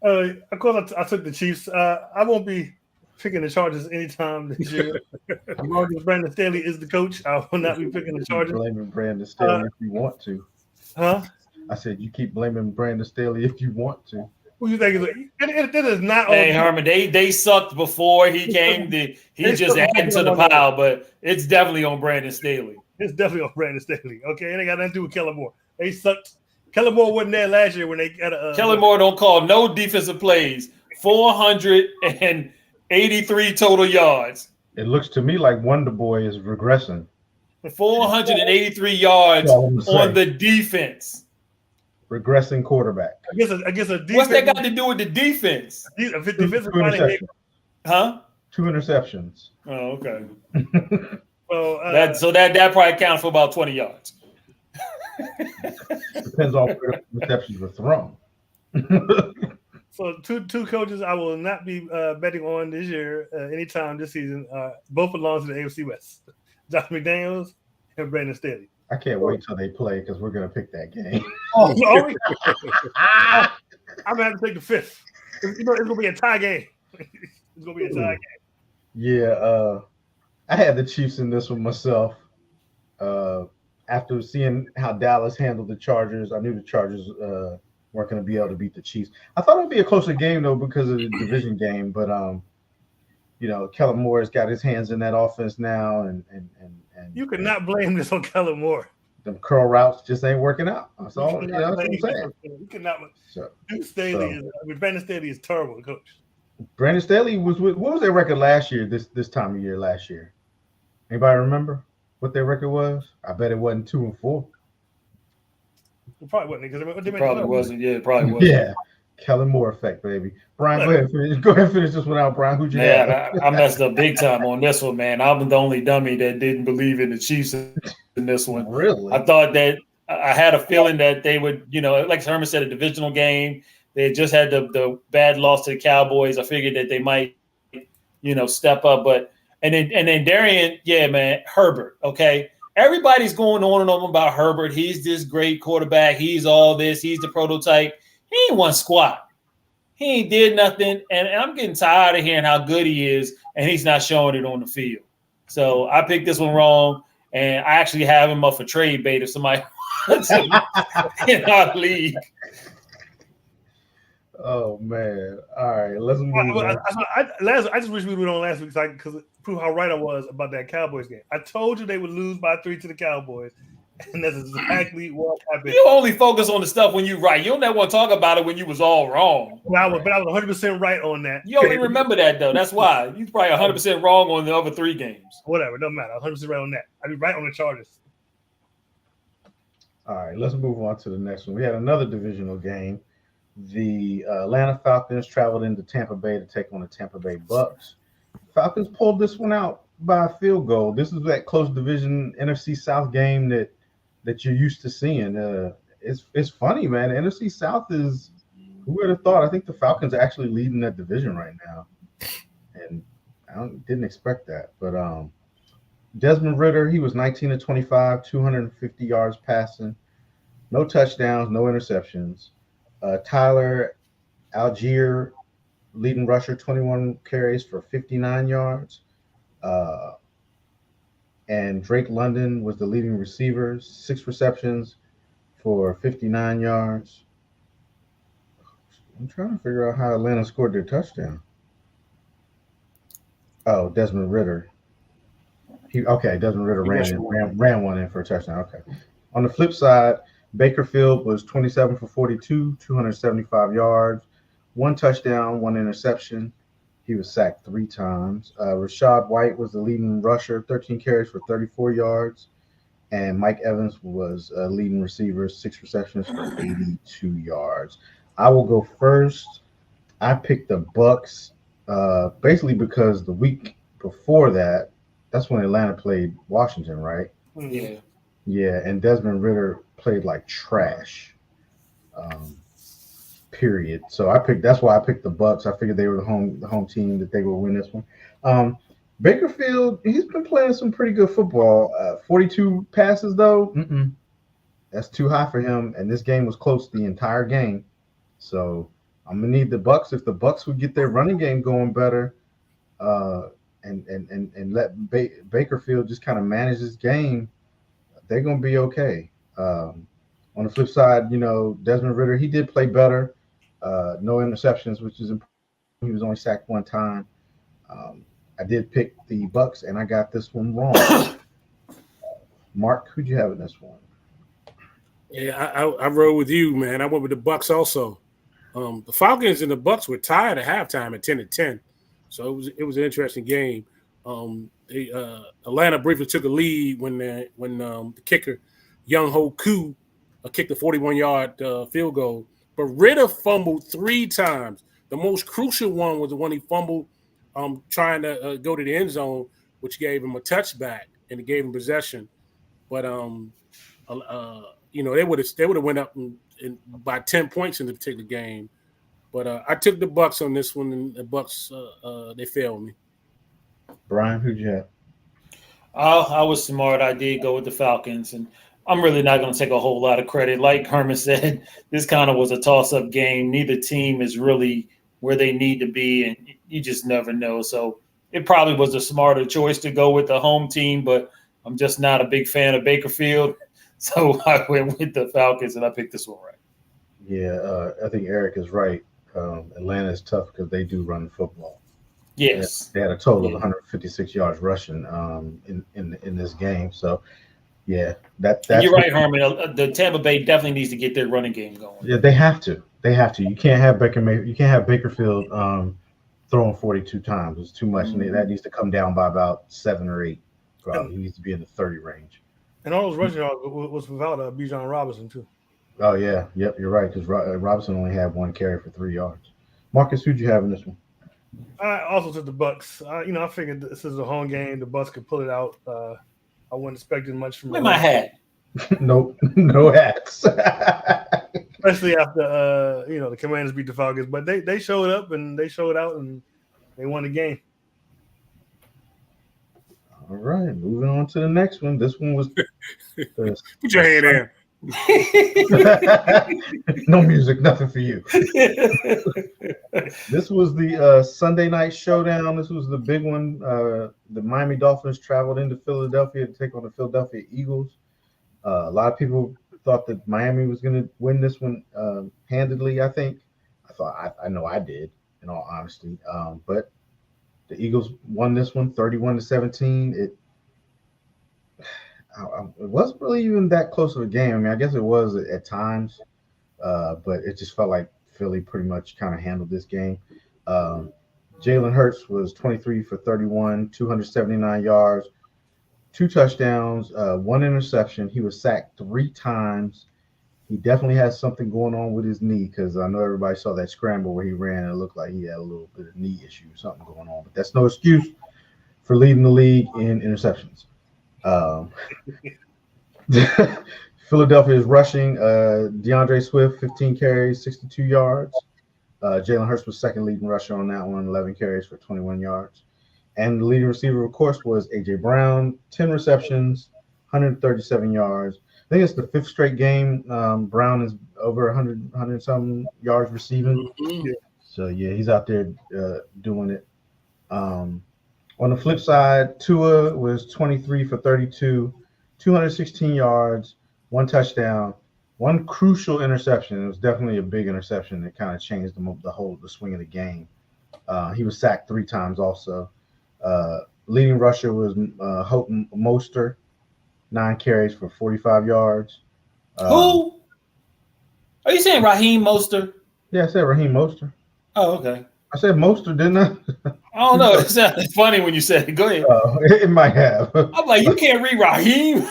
Of course, I took the Chiefs. I won't be picking the Chargers anytime this year. As long as Brandon Staley is the coach, I will not be picking the Chargers.
Blaming Brandon Staley if you want to.
Huh?
I said you keep blaming Brandon Staley if you want to.
Who you think it is not?
Hey Herman, they sucked before he came. He just added to the pile, but it's definitely on Brandon Staley.
It's definitely on Brandon Staley. Okay, it ain't got nothing to do with Kellen Moore. They sucked. Kellen Moore wasn't there last year when they got a.
Kellen Moore don't call no defensive plays. 483 total yards.
It looks to me like Wonder Boy is regressing.
483 yards on the defense.
Regressing quarterback.
I guess a defense.
What's that got to do with the defense?
Defensive
huh?
2 interceptions.
Oh, okay.
So
that probably counts for about 20 yards.
Depends on where the receptions were thrown.
So two coaches I will not be betting on this year, anytime this season. Both belong to the AFC West. Josh McDaniels and Brandon Staley.
I can't wait till they play because we're gonna pick that game.
I'm gonna have to take the 5th. It's gonna be a tie game. It's gonna be a tie game.
Yeah, I had the Chiefs in this one myself. After seeing how Dallas handled the Chargers, I knew the Chargers weren't going to be able to beat the Chiefs. I thought it would be a closer game though because of the division game, but Kellen Moore has got his hands in that offense now, and
you cannot blame this on Kellen Moore.
Them curl routes just ain't working out. That's all. That's what I'm saying.
You cannot. Brandon Staley is terrible coach.
Brandon Staley was what was their record last year? This time of year last year. Anybody remember what their record was? I bet it wasn't 2-4.
It probably wasn't because
it probably wasn't. Yeah, it probably wasn't.
Yeah. Kellen Moore effect, baby. Brian, go ahead and finish this one out, Brian. Who'd you have?
I messed up big time on this one, man. I'm the only dummy that didn't believe in the Chiefs in this one.
Really?
I thought that I had a feeling that they would, like Herman said, a divisional game. They had just had the bad loss to the Cowboys. I figured that they might, step up. But and then Darian, yeah, man, Herbert. Okay, everybody's going on and on about Herbert. He's this great quarterback. He's all this. He's the prototype. He ain't won squat. He ain't did nothing, and I'm getting tired of hearing how good he is, and he's not showing it on the field. So I picked this one wrong, and I actually have him up for trade bait if somebody wants him in our league.
Oh man! All right, let's move on.
I just wish we would on last week because to prove how right I was about that Cowboys game. I told you they would lose by 3 to the Cowboys. And that's exactly what happened.
You only focus on the stuff when you're right. You don't ever want to talk about it when you was all wrong.
But I was 100% right on that.
You only remember that, though. That's why. You probably 100% wrong on the other 3 games.
Whatever. Don't matter. 100% right on that. I'd be right on the Chargers.
All right. Let's move on to the next one. We had another divisional game. The Atlanta Falcons traveled into Tampa Bay to take on the Tampa Bay Bucks. Falcons pulled this one out by a field goal. This is that close division NFC South game that you're used to seeing. It's funny, man. The NFC South is, who would have thought? I think the Falcons are actually leading that division right now, and I didn't expect that. But Desmond Ritter, he was 19 to 25, 250 yards passing, no touchdowns, no interceptions. Tyler Algier, leading rusher, 21 carries for 59 yards. And Drake London was the leading receiver, 6 receptions for 59 yards. I'm trying to figure out how Atlanta scored their touchdown. Oh, Desmond Ritter. Desmond Ritter ran one in for a touchdown. Okay. On the flip side, Bakerfield was 27 for 42, 275 yards, 1 touchdown, 1 interception. He was sacked 3 times. Rashad White was the leading rusher, 13 carries for 34 yards. And Mike Evans was leading receiver, 6 receptions for 82 yards. I will go first. I picked the Bucks basically because the week before that's when Atlanta played Washington, right?
Yeah.
Yeah, and Desmond Ritter played like trash. Period. So that's why I picked the Bucks. I figured they were the home team, that they would win this one. Bakerfield, he's been playing some pretty good football. 42 passes though, that's too high for him. And this game was close the entire game. So I'm gonna need the Bucks. If the Bucks would get their running game going better, and let Bakerfield just kind of manage this game, they're gonna be okay. On the flip side, Desmond Ritter, he did play better. No interceptions, which is important. He was only sacked 1 time. I did pick the Bucks, and I got this one wrong. Mark, who'd you have in this one?
Yeah, I rode with you, man. I went with the Bucks also. The Falcons and the Bucks were tied at halftime at 10-10, so it was an interesting game. Atlanta briefly took a lead when the kicker Young Ho Koo kicked a 41-yard field goal, but Ritter fumbled 3 times. The most crucial one was the one he fumbled trying to go to the end zone, which gave him a touchback and it gave him possession. But they would have went up by 10 points in the particular game. But I took the Bucks on this one, and the Bucks they failed me.
Brian, who'd you have?
I was smart. I did go with the Falcons, and I'm really not going to take a whole lot of credit. Like Herman said, this kind of was a toss-up game. Neither team is really where they need to be, and you just never know. So it probably was a smarter choice to go with the home team, but I'm just not a big fan of Bakerfield. So I went with the Falcons, and I picked this one right.
Yeah, I think Eric is right. Atlanta is tough because they do run the football.
Yes.
They had a total of 156 yards rushing in this game. So, yeah, that's
you're right, Herman. The Tampa Bay definitely needs to get their running game going.
Yeah, they have to. You can't have Bakerfield throwing 42 times. It's too much. And that needs to come down by about 7 or 8. Probably. He needs to be in the 30 range.
And all those rushing yards was without Bijan Robinson too.
Oh yeah, yep, you're right. Because Robinson only had 1 carry for 3 yards. Marcus, who'd you have in this one?
I also took the Bucks. I figured this is a home game. The Bucks could pull it out. I wasn't expecting much from.
Where's my hat?
Nope, no hats.
Especially after the Commanders beat the Falcons, but they showed up and they showed out and they won the game.
All right, moving on to the next one. This one was
Put your hand in.
No music, nothing for you. This was the Sunday night showdown. This was the big one. The Miami Dolphins traveled into Philadelphia to take on the Philadelphia Eagles. A lot of people thought that Miami was going to win this one handedly. I know I did, in all honesty. But the Eagles won this one 31-17. It wasn't really even that close of a game. I mean, I guess it was at times, but it just felt like Philly pretty much kind of handled this game. Jalen Hurts was 23 for 31, 279 yards, 2 touchdowns, 1 interception. He was sacked 3 times. He definitely has something going on with his knee because I know everybody saw that scramble where he ran and it looked like he had a little bit of knee issue, something going on. But that's no excuse for leading the league in interceptions. Philadelphia is rushing. DeAndre Swift, 15 carries, 62 yards. Jalen Hurts was second leading rusher on that one, 11 carries for 21 yards. And the leading receiver, of course, was A.J. Brown, 10 receptions, 137 yards. I think it's the fifth straight game. Brown is over 100 something yards receiving.
Mhm.
So, yeah, he's out there doing it. On the flip side, Tua was 23 for 32, 216 yards, 1 touchdown, 1 crucial interception. It was definitely a big interception that kind of changed the swing of the game. He was sacked 3 times also. Leading rusher was Houghton Mostert, 9 carries for 45 yards.
Who? Are you saying Raheem Mostert?
Yeah, I said Raheem Mostert.
Oh, okay.
I said Mostert, didn't I?
I don't know. It sounded funny when you said it. Go ahead.
It might have.
I'm like, you can't read Raheem.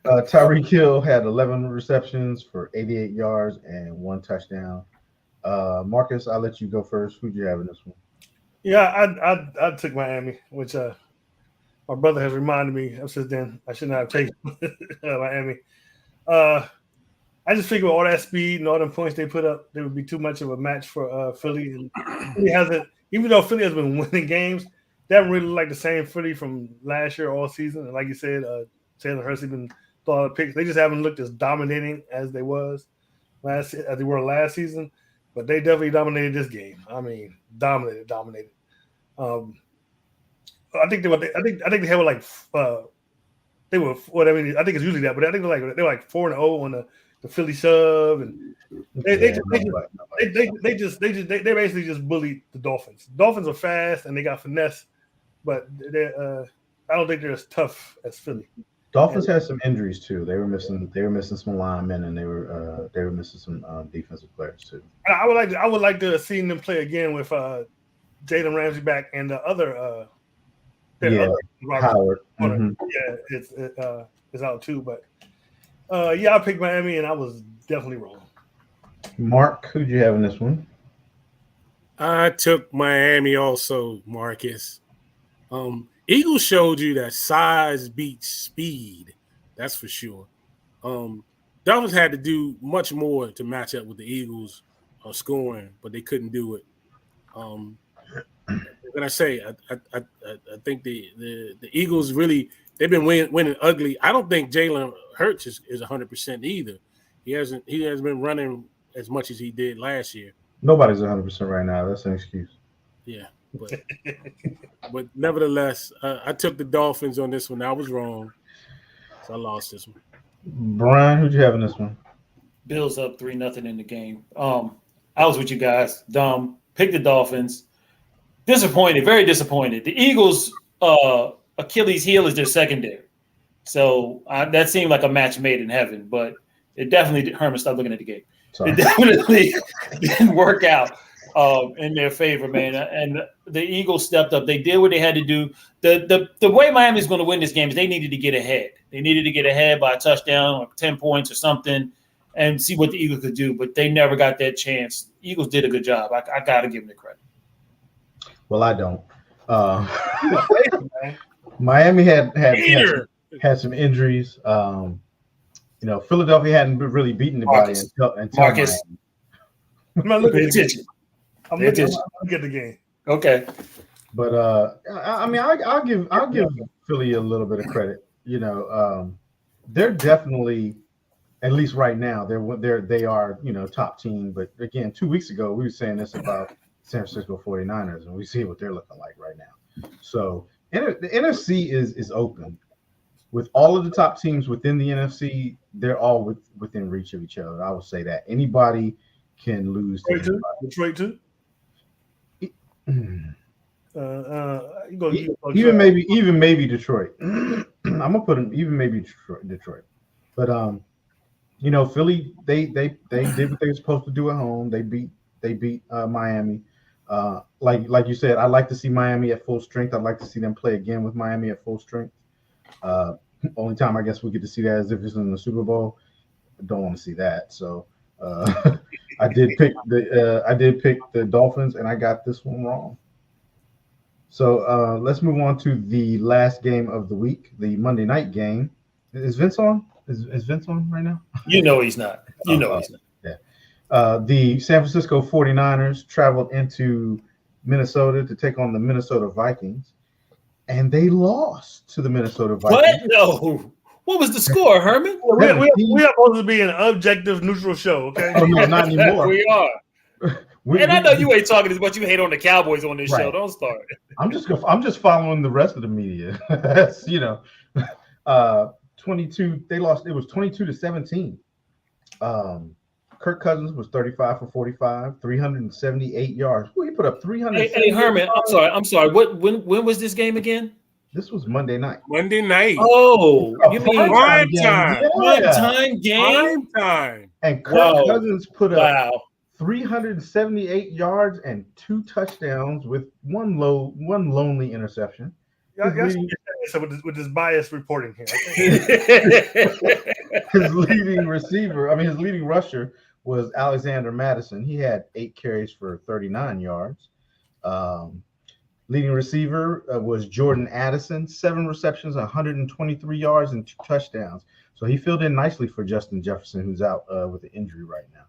Tyreek Hill had 11 receptions for 88 yards and 1 touchdown. Marcus, I'll let you go first. Who'd you have in this one?
Yeah, I took Miami, which my brother has reminded me of since then. I should not have taken Miami. I just figured with all that speed and all them points they put up, there would be too much of a match for Philly. And Philly hasn't, even though Philly has been winning games, they haven't really like the same Philly from last year all season. And like you said, Jalen Hurts has been throwing out picks. They just haven't looked as dominating as they were last season. But they definitely dominated this game. I mean, dominated. I think they have like they were what I mean. I think it's usually that, but I think they're like 4-0 on the Philly shove, and they basically just bullied the Dolphins. Dolphins are fast and they got finesse, but I don't think they're as tough as Philly.
Dolphins had some injuries too. They were missing some linemen, and they were missing some defensive players too.
I would like to have seen them play again with Jalen Ramsey back and the other
Howard. Mm-hmm.
Yeah, it's out too. But I picked Miami, and I was definitely wrong.
Mark, who'd you have in this one?
I took Miami also, Marcus. Eagles showed you that size beats speed. That's for sure. Dolphins had to do much more to match up with the Eagles scoring, but they couldn't do it. When I say, I think the Eagles really, they've been winning ugly. I don't think Jalen Hurts is 100% either. He hasn't been running as much as he did last year.
Nobody's 100% right now. That's an excuse.
Yeah, but nevertheless, I took the Dolphins on this one. I was wrong, so I lost this one.
Brian, who'd you have in this one?
Bills up 3-0 in the game. I was with you guys. Dumb. Pick the Dolphins. Disappointed, very disappointed. The Eagles' Achilles heel is their secondary. So that seemed like a match made in heaven, but it definitely – Herman, stop looking at the game. Sorry. It definitely didn't work out in their favor, man. And the Eagles stepped up. They did what they had to do. The way Miami's going to win this game is they needed to get ahead. They needed to get ahead by a touchdown or 10 points or something and see what the Eagles could do, but they never got that chance. Eagles did a good job. I got to give them the credit.
Well, I don't. Miami had some injuries. Philadelphia hadn't really beaten anybody until
Marcus.
I'm not looking at the game. I'm looking at the game.
Okay.
But I'll give Philly a little bit of credit. They're definitely, at least right now, they are top team. But again, 2 weeks ago we were saying this about San Francisco 49ers, and we see what they're looking like right now. So the NFC is open. With all of the top teams within the NFC, they're all within reach of each other. I would say that anybody can lose.
Detroit too.
Even maybe Detroit. I'm gonna put them even maybe Detroit. But Philly they did what they were supposed to do at home. They beat Miami. Like you said, I'd like to see Miami at full strength. I'd like to see them play again with Miami at full strength. Only time I guess we get to see that is if it's in the Super Bowl. I don't want to see that. So I did pick the Dolphins, and I got this one wrong. So let's move on to the last game of the week, the Monday night game. Is Vince on? Is Vince on right now?
He's not. He's not.
Yeah. The San Francisco 49ers traveled into Minnesota to take on the Minnesota Vikings, and they lost to the Minnesota
What?
Vikings.
No. What was the score, Herman?
We are supposed to be an objective, neutral show, okay?
Oh, no, not anymore.
We are. And I know you ain't talking as much. You hate on the Cowboys on this show. Don't start.
I'm just following the rest of the media. That's 22. They lost. It was 22-17. Kirk Cousins was 35 for 45, 378 yards. He put up 300.
Hey Herman, I'm sorry. When was this game again?
This was Monday night.
Monday night.
Oh, you mean
prime time?
Prime time game?
Prime time.
And Kirk Cousins put up 378 yards and 2 touchdowns with one lonely interception.
With this biased reporting here.
His leading rusher was Alexander Madison. He had 8 carries for 39 yards. Leading receiver was Jordan Addison, 7 receptions, 123 yards, and 2 touchdowns. So he filled in nicely for Justin Jefferson, who's out with an injury right now.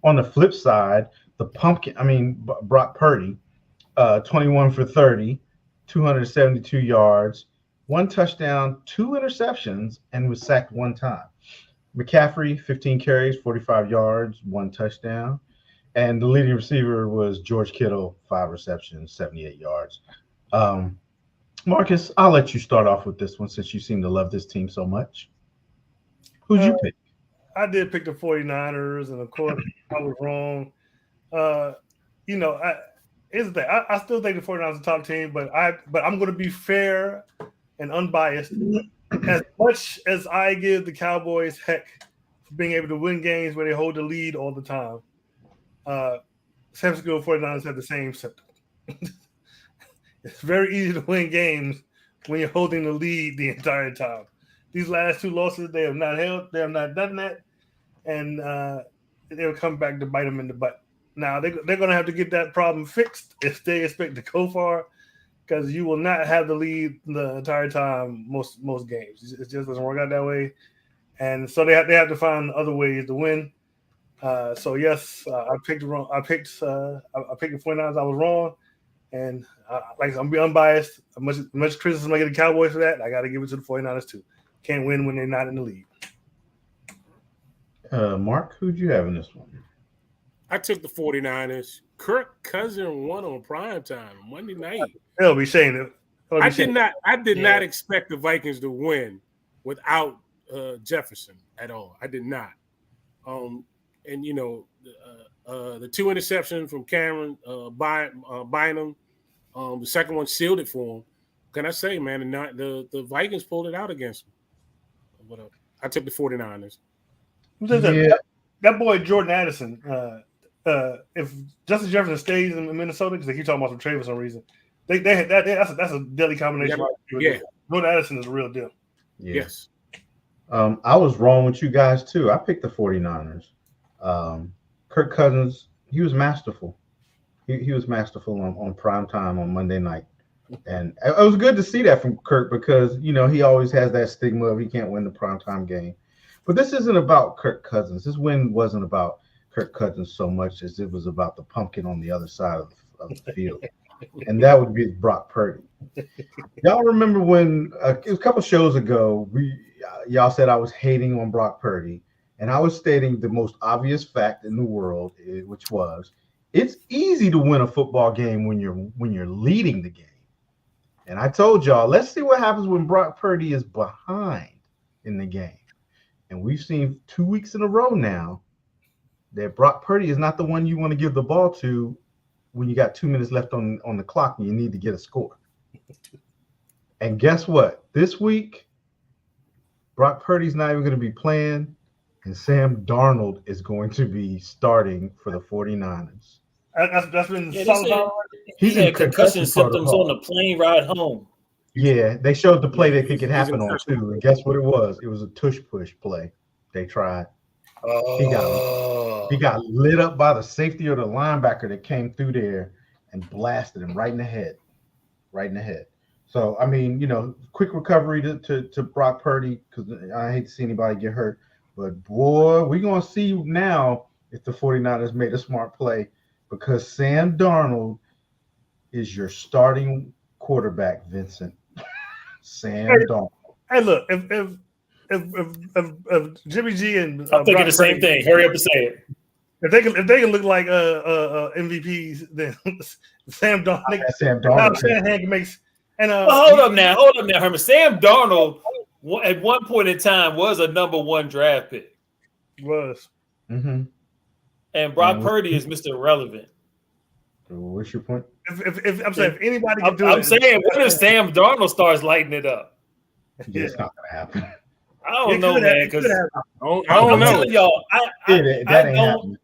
On the flip side, Brock Purdy, 21 for 30, 272 yards, 1 touchdown, 2 interceptions, and was sacked 1 time. McCaffrey, 15 carries, 45 yards, 1 touchdown. And the leading receiver was George Kittle, 5 receptions, 78 yards. Marcus, I'll let you start off with this one since you seem to love this team so much. Who'd you pick?
I did pick the 49ers, and of course, I was wrong. Here's the thing. I still think the 49ers are the top team, but I'm going to be fair and unbiased. As much as I give the Cowboys heck for being able to win games where they hold the lead all the time, San Francisco 49ers have the same symptom. It's very easy to win games when you're holding the lead the entire time. These last 2 losses, they have not held. They have not done that, and they'll come back to bite them in the butt. Now they're going to have to get that problem fixed if they expect to go far, because you will not have the lead the entire time most games. It just doesn't work out that way, and so they have to find other ways to win. So yes, I picked wrong. I picked the 49ers. I was wrong, and I'm be unbiased. Much criticism I get the Cowboys for that. I got to give it to the 49ers too. Can't win when they're not in the league.
Mark, who'd you have in this one?
I took the 49ers. Kirk Cousins won on primetime Monday night.
They'll be saying it.
I did not expect the Vikings to win without Jefferson at all. I did not. The 2 interceptions from Cameron Bynum, the second one sealed it for him. Can I say, man, the Vikings pulled it out against them. But I took the 49ers.
That boy Jordan Addison. If Justin Jefferson stays in Minnesota, because they keep talking about some trade for some reason, that's a deadly combination.
Yeah.
Jordan Addison is a real deal.
Yeah.
Yes.
I was wrong with you guys too. I picked the 49ers. Kirk Cousins, he was masterful. He was masterful on prime time on Monday night. And it was good to see that from Kirk because, he always has that stigma of he can't win the primetime game. But this isn't about Kirk Cousins. This win wasn't about Kirk Cousins so much as it was about the pumpkin on the other side of the field. And that would be Brock Purdy. Y'all remember when it was a couple shows ago, y'all said I was hating on Brock Purdy. And I was stating the most obvious fact in the world, which was it's easy to win a football game when you're leading the game. And I told y'all, let's see what happens when Brock Purdy is behind in the game. And we've seen 2 weeks in a row now that Brock Purdy is not the one you want to give the ball to when you got 2 minutes left on the clock and you need to get a score. And guess what? This week, Brock Purdy's not even going to be playing, and Sam Darnold is going to be starting for the 49ers.
That's been solid.
He had concussion symptoms on the plane ride home.
Yeah, they showed the play that it could happen on too. And guess what it was? It was a tush push play. They tried. He got lit up by the safety or the linebacker that came through there and blasted him right in the head. Right in the head. So, I mean, quick recovery to Brock Purdy because I hate to see anybody get hurt. But, boy, we're going to see now if the 49ers made a smart play because Sam Darnold is your starting quarterback, Vincent? Sam Darnold.
Hey, look, if Jimmy G and
I'm thinking
Brock
the same
Purdy,
thing. Hurry up and say it.
if they can look like MVPs, then Sam Darnold,
Sam
Kyle
Darnold.
Shanahan can make. And
Hold up now, Herman. Sam Darnold at one point in time was a number 1 draft pick,
was.
Mm-hmm.
and Brock Purdy is Mr. Irrelevant.
What's your point?
If I'm saying if anybody can do
I'm
it,
saying, what if Sam Darnold starts lighting it up?
Yeah, it's not gonna happen.
I don't know, man. Because
I don't
I'm
know.
telling y'all,
That ain't happening.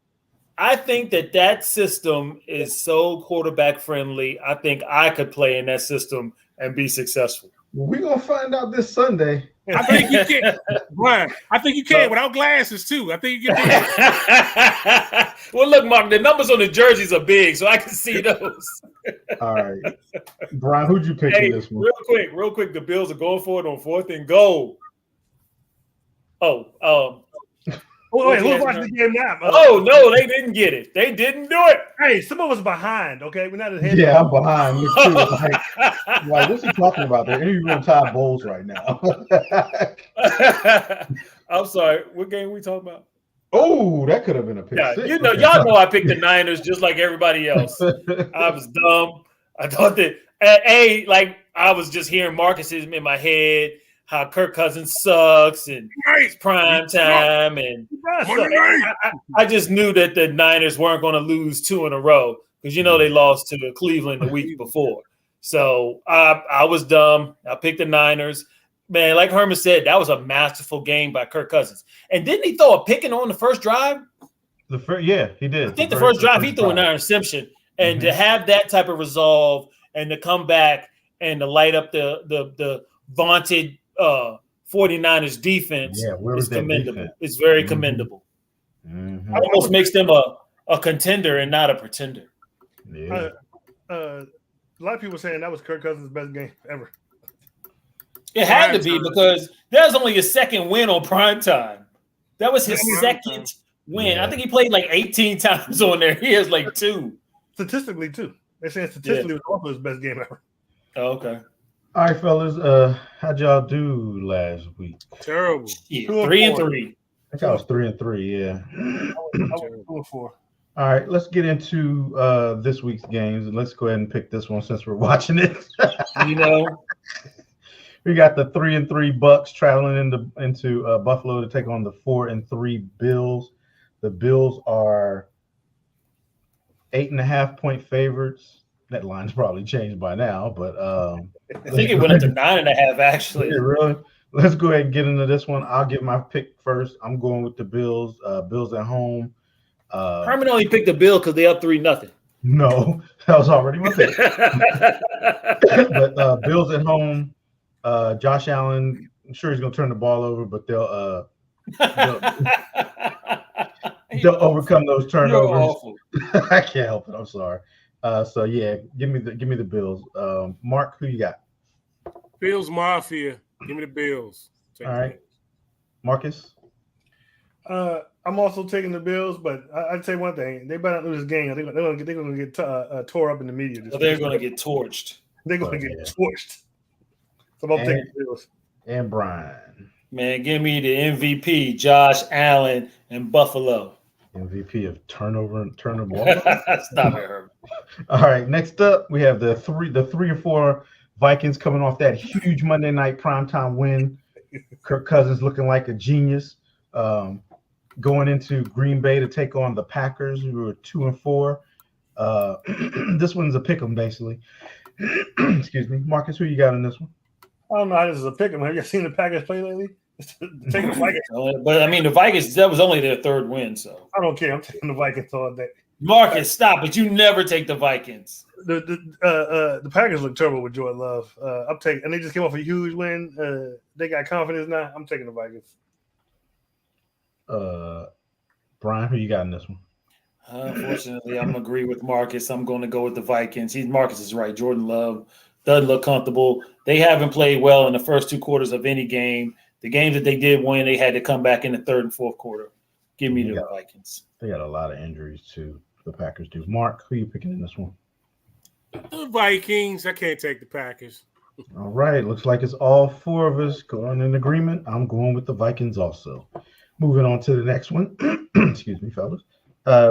I think that system is so quarterback friendly. I think I could play in that system and be successful.
We're gonna find out this Sunday.
I think you can, Brian. I think you can without glasses too. I think you can.
Well, look, Mark, the numbers on the jerseys are big, so I can see those.
All right, Brian, who'd you pick in this one?
Real quick, the Bills are going for it on 4th and goal.
wait, who's watching the game now?
No, they didn't get it. They didn't do it.
Hey, some of us behind. Okay, we're not ahead.
Yeah, I'm behind. Me too. Like, what's he talking about? They're interviewing Todd Bowles right now.
I'm sorry. What game we talking about?
Oh, that could have been a pick.
Yeah,
six.
y'all know I picked the Niners just like everybody else. I was dumb. I thought that I was just hearing Marcus's in my head, how Kirk Cousins sucks and it's prime time, and I just knew that the Niners weren't going to lose 2 in a row because they lost to Cleveland the week before. So I was dumb. I picked the Niners. Man, like Herman said, that was a masterful game by Kirk Cousins. And didn't he throw a picking on the first drive?
Yeah, he did.
I think the first drive he threw an interception. And to have that type of resolve and to come back and to light up the vaunted 49ers defense is commendable.
Defense?
It's very commendable.
Mm-hmm.
It almost makes them a contender and not a pretender.
Yeah.
A lot of people saying that was Kirk Cousins' best game ever.
It had to be because that was only his second win on primetime. That was his second win.
Yeah.
I think he played like 18 times on there. He has like 2.
Statistically, too. They're saying statistically it was also his best game ever.
Oh, okay.
All right, fellas. How'd y'all do last week?
Terrible.
Yeah,
2 and
3 and
4.
3.
I think I was 3-3. Yeah.
I went 2 and 4.
All right, let's get into this week's games, and let's go ahead and pick this one since we're watching it. We got the 3-3 Bucks traveling into Buffalo to take on the 4-3 Bills. The Bills are 8.5-point favorites. That line's probably changed by now, but
I think it went up to 9.5 actually.
Yeah, really? Let's go ahead and get into this one. I'll give my pick first. I'm going with the Bills. Bills at home.
Herman only picked the Bill because they up 3-0.
No, that was already my pick. But Bills at home. Josh Allen, I'm sure he's going to turn the ball over, but they'll overcome those turnovers. I can't help it. I'm sorry. So yeah, give me the Bills. Mark, who you got?
Bills Mafia. Give me the Bills.
All right, Marcus.
I'm also taking the Bills, but I'd say one thing: they better not lose this game. They're going to get tore up in the media.
They're going to get torched.
They're going to get torched. So I'm taking the Bills.
And Brian.
Man, give me the MVP, Josh Allen and Buffalo.
MVP of turnover ball.
Stop it, Herb.
All right, next up we have the 3-4 Vikings coming off that huge Monday night primetime win. Kirk Cousins looking like a genius. Going into Green Bay to take on the Packers, who were 2-4. This one's a pick 'em basically. Excuse me, Marcus. Who you got in this one?
I don't know how this is a pick 'em. Have you seen the Packers play lately? Taking the Vikings.
But I mean, the Vikings, that was only their 3rd win. So
I don't care. I'm taking the Vikings all day.
Marcus, stop! But you never take the Vikings.
The Packers look terrible with Jordan Love. I'm taking, and they just came off a huge win. They got confidence now. I'm taking the Vikings.
Brian, who you got in this one?
Unfortunately, I'm gonna agree with Marcus. I'm going to go with the Vikings. Marcus is right. Jordan Love doesn't look comfortable. They haven't played well in the first 2 quarters of any game. The games that they did win, they had to come back in the 3rd and 4th quarter. Give me the Vikings.
They got a lot of injuries too. The Packers do. Mark, who you picking in this one?
The Vikings. I can't take the Packers.
All right. Looks like it's all four of us going in agreement. I'm going with the Vikings also. Moving on to the next one. Excuse me, fellas.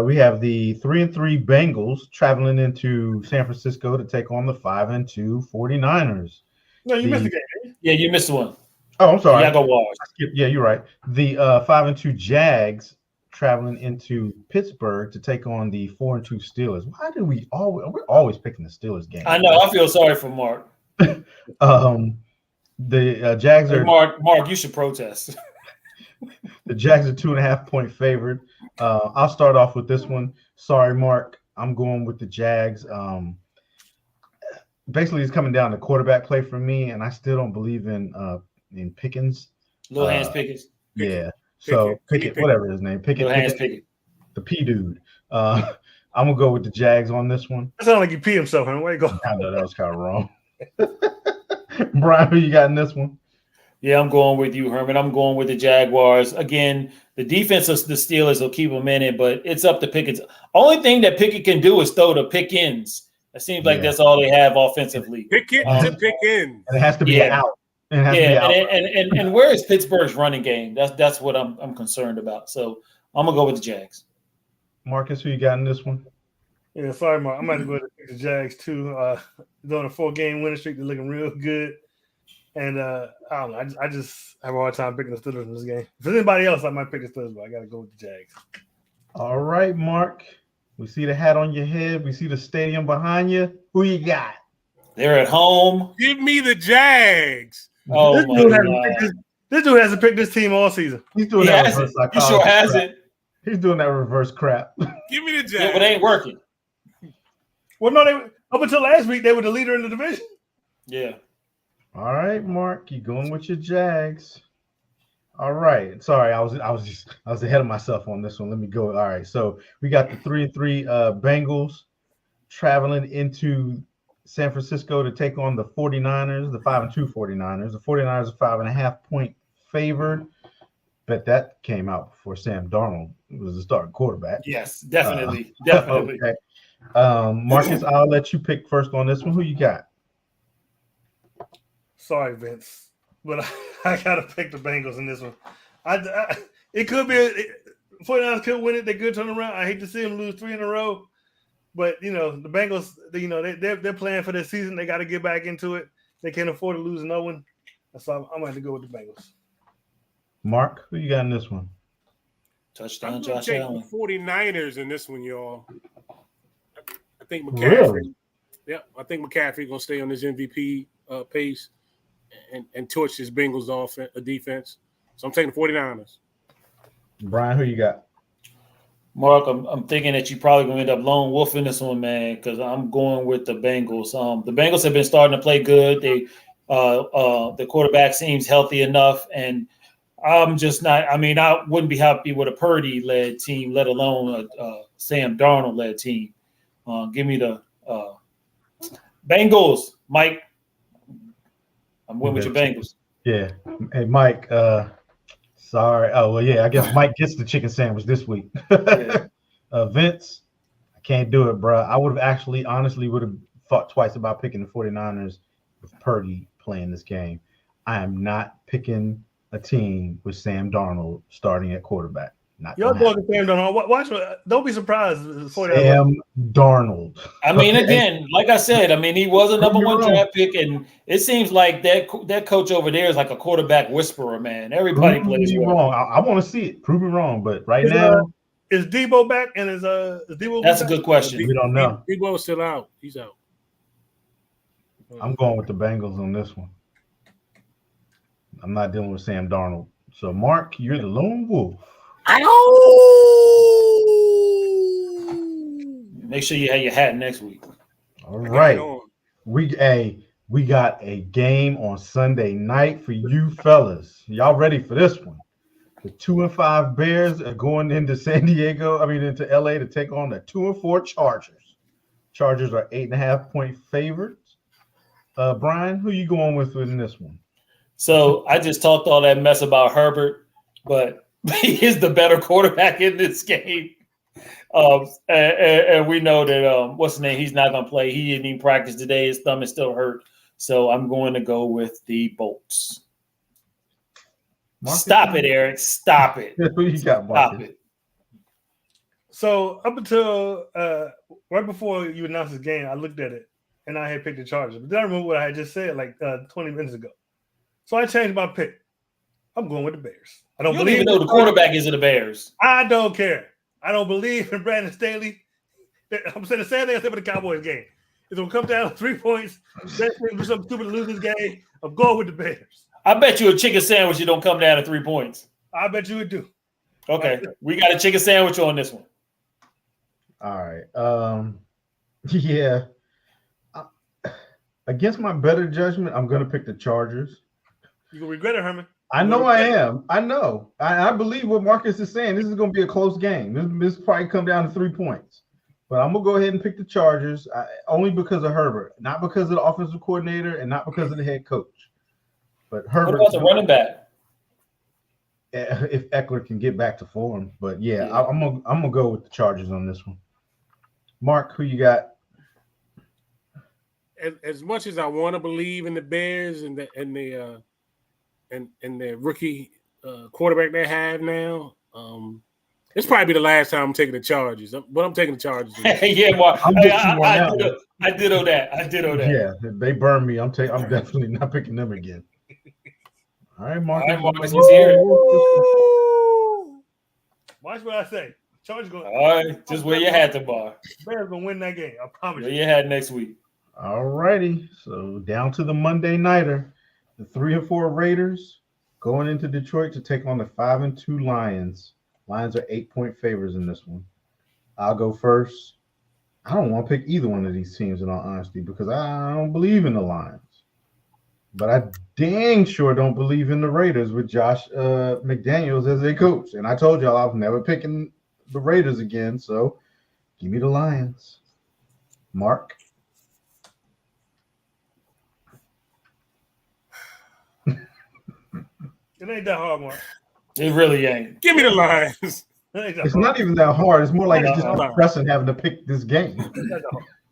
We have the 3-3 Bengals traveling into San Francisco to take on the 5-2 49ers.
No, you missed the game. Didn't
Yeah, you missed one.
Oh, I'm sorry.
Jaguars.
Yeah, you're right. The 5-2 Jags traveling into Pittsburgh to take on the 4-2 Steelers. Why do we're always picking the Steelers game?
I know. I feel sorry for Mark.
The Jags
Hey,
are
Mark, you should protest.
the Jags are 2.5-point favored. I'll start off with this one. Sorry, Mark. I'm going with the Jags. Basically, it's coming down to quarterback play for me, and I still don't believe in Pickens.
Little Hands Pickens.
Yeah. So Pickett, whatever his name,
Little Hands
Pickett,
Pickens.
the P dude. I'm gonna go with the Jags on this one.
It sounded like he peed himself. Man. Where you go?
I know that was kind of wrong. Brian, who you got in this one?
Yeah, I'm going with you, Herman. I'm going with the Jaguars. Again, the defense of the Steelers will keep them in it, but it's up to Pickens. Only thing that Pickett can do is throw the pick-ins. It seems like that's all they have offensively.
Pick it to pick in.
And it has to be an out.
And where is Pittsburgh's running game? That's what I'm concerned about. So I'm gonna go with the Jags.
Marcus, who you got in this one?
Yeah, sorry, Mark. I'm going to go ahead and pick the Jags too. Doing a 4-game winning streak, they're looking real good. And I don't know. I just have a hard time picking the Steelers in this game. If there's anybody else, I might pick the Steelers, but I got to go with the Jags.
All right, Mark. We see the hat on your head. We see the stadium behind you. Who you got?
They're at home.
Give me the Jags.
Oh
this
my
dude
God!
this dude hasn't picked this team all season.
He's doing
He
that
has
reverse
it. He
psychology
sure has
crap.
it.
He's doing that reverse crap.
Give me the Jags.
Yeah, but it ain't working.
Well, no, up until last week, they were the leader in the division.
Yeah.
All right, Mark, you going with your Jags. All right. Sorry, I was ahead of myself on this one. Let me go. All right. So we got the 3-3 Bengals traveling into San Francisco to take on the 49ers, the 5-2 49ers. The 49ers are 5.5-point favored. Bet that came out before Sam Darnold was the starting quarterback.
Yes, definitely. Definitely.
Okay. Marcus, I'll let you pick first on this one. Who you got?
Sorry, Vince, but I got to pick the Bengals in this one. It could be 49ers could win it. They could turn around. I hate to see them lose 3 in a row, but the Bengals, they're playing for their season. They got to get back into it. They can't afford to lose no one. So I'm going to have to go with the Bengals.
Mark, who you got in this one?
Touchdown,
I'm
Josh
take
Allen.
the 49ers in this one, y'all. I think McCaffrey.
Really?
Yeah, I think McCaffrey gonna stay on his MVP pace and torch his Bengals defense. So I'm taking the 49ers.
Brian, who you got?
Mark, I'm thinking that you probably gonna end up lone wolfing this one, man, because I'm going with the Bengals. The Bengals have been starting to play good. They the quarterback seems healthy enough, and I'm just not. I mean, I wouldn't be happy with a Purdy-led team, let alone a Sam Darnold-led team. Give me the Bengals, Mike. I'm going with your Bengals.
Yeah. Hey, Mike. Sorry. Oh, well, yeah. I guess Mike gets the chicken sandwich this week.
Yeah.
Vince, I can't do it, bro. I would have honestly would have thought twice about picking the 49ers with Purdy playing this game. I am not picking a team with Sam Darnold starting at quarterback.
Y'all talking Sam Darnold. Watch. Don't be surprised.
Sam Darnold.
I mean, again, like I said, he was a number one draft pick, and it seems like that coach over there is like a quarterback whisperer, man. Everybody plays well.
Wrong. I want to see it. Prove me wrong, but right now,
is Debo back? And is Debo?
That's a good question.
We don't know.
Debo's still out. He's out.
I'm going with the Bengals on this one. I'm not dealing with Sam Darnold. So, Mark, you're the lone wolf.
Make sure you have your hat next week.
All right. We got a game on Sunday night for you fellas. Y'all ready for this one? The 2-5 Bears are going into into LA to take on the 2-4 Chargers. Chargers are 8.5-point favorites. Brian, who you going with in this one?
So I just talked all that mess about Herbert, but he is the better quarterback in this game. And we know that what's his name? He's not going to play. He didn't even practice today. His thumb is still hurt. So I'm going to go with the Bolts.
Marcus,
Stop it, Eric. Stop it.
Who you got,
Stop
Marcus?
it.
So up until right before you announced this game, I looked at it and I had picked the Chargers. But then I remember what I had just said like 20 minutes ago. So I changed my pick. I'm going with the Bears. I don't
You don't
believe
even know the quarterback is of the Bears.
I don't care. I don't believe in Brandon Staley. I'm saying the same thing I said with the Cowboys game. It's gonna come down to 3 points. That's gonna do something stupid to lose this game. I'm going with the Bears.
I bet you a chicken sandwich you don't come down to 3 points.
I bet you would do.
Okay, we got a chicken sandwich on this one.
All right. Yeah. Against my better judgment, I'm going to pick the Chargers.
You gonna regret it, Herman.
I know I am. I know. I believe what Marcus is saying. This is going to be a close game. This probably come down to 3 points. But I'm going to go ahead and pick the Chargers only because of Herbert, not because of the offensive coordinator and not because of the head coach. But Herbert.
What about the running back?
If Eckler can get back to form. But yeah. I'm gonna go with the Chargers on this one. Mark, who you got?
As much as I want to believe in the Bears and the rookie quarterback they have now, it's probably the last time I'm taking the Chargers. But I'm taking the Chargers.
Yeah, Mark.
I'm with you on that one.
I did owe that.
Yeah, they burned me. I'm definitely not picking them again. All right, Mark.
All right, Marcus, let's hear it.
Watch what I say. Chargers going.
All right, just where you had the bar.
Bears gonna win that game. I promise
Where
you.
you had next week.
All righty. So down to the Monday nighter, the 3-4 Raiders going into Detroit to take on the 5-2 Lions. Lions are 8-point favorites in this one. I'll go first. I don't want to pick either one of these teams in all honesty because I don't believe in the Lions. But I dang sure don't believe in the Raiders with Josh McDaniels as their coach. And I told y'all I was never picking the Raiders again. So give me the Lions. Mark?
It ain't that hard, Mark.
It really ain't.
Give me the Lions.
It ain't that
It's
hard.
not even that hard. It's more like it's just
No.
depressing having to pick this game.
It ain't that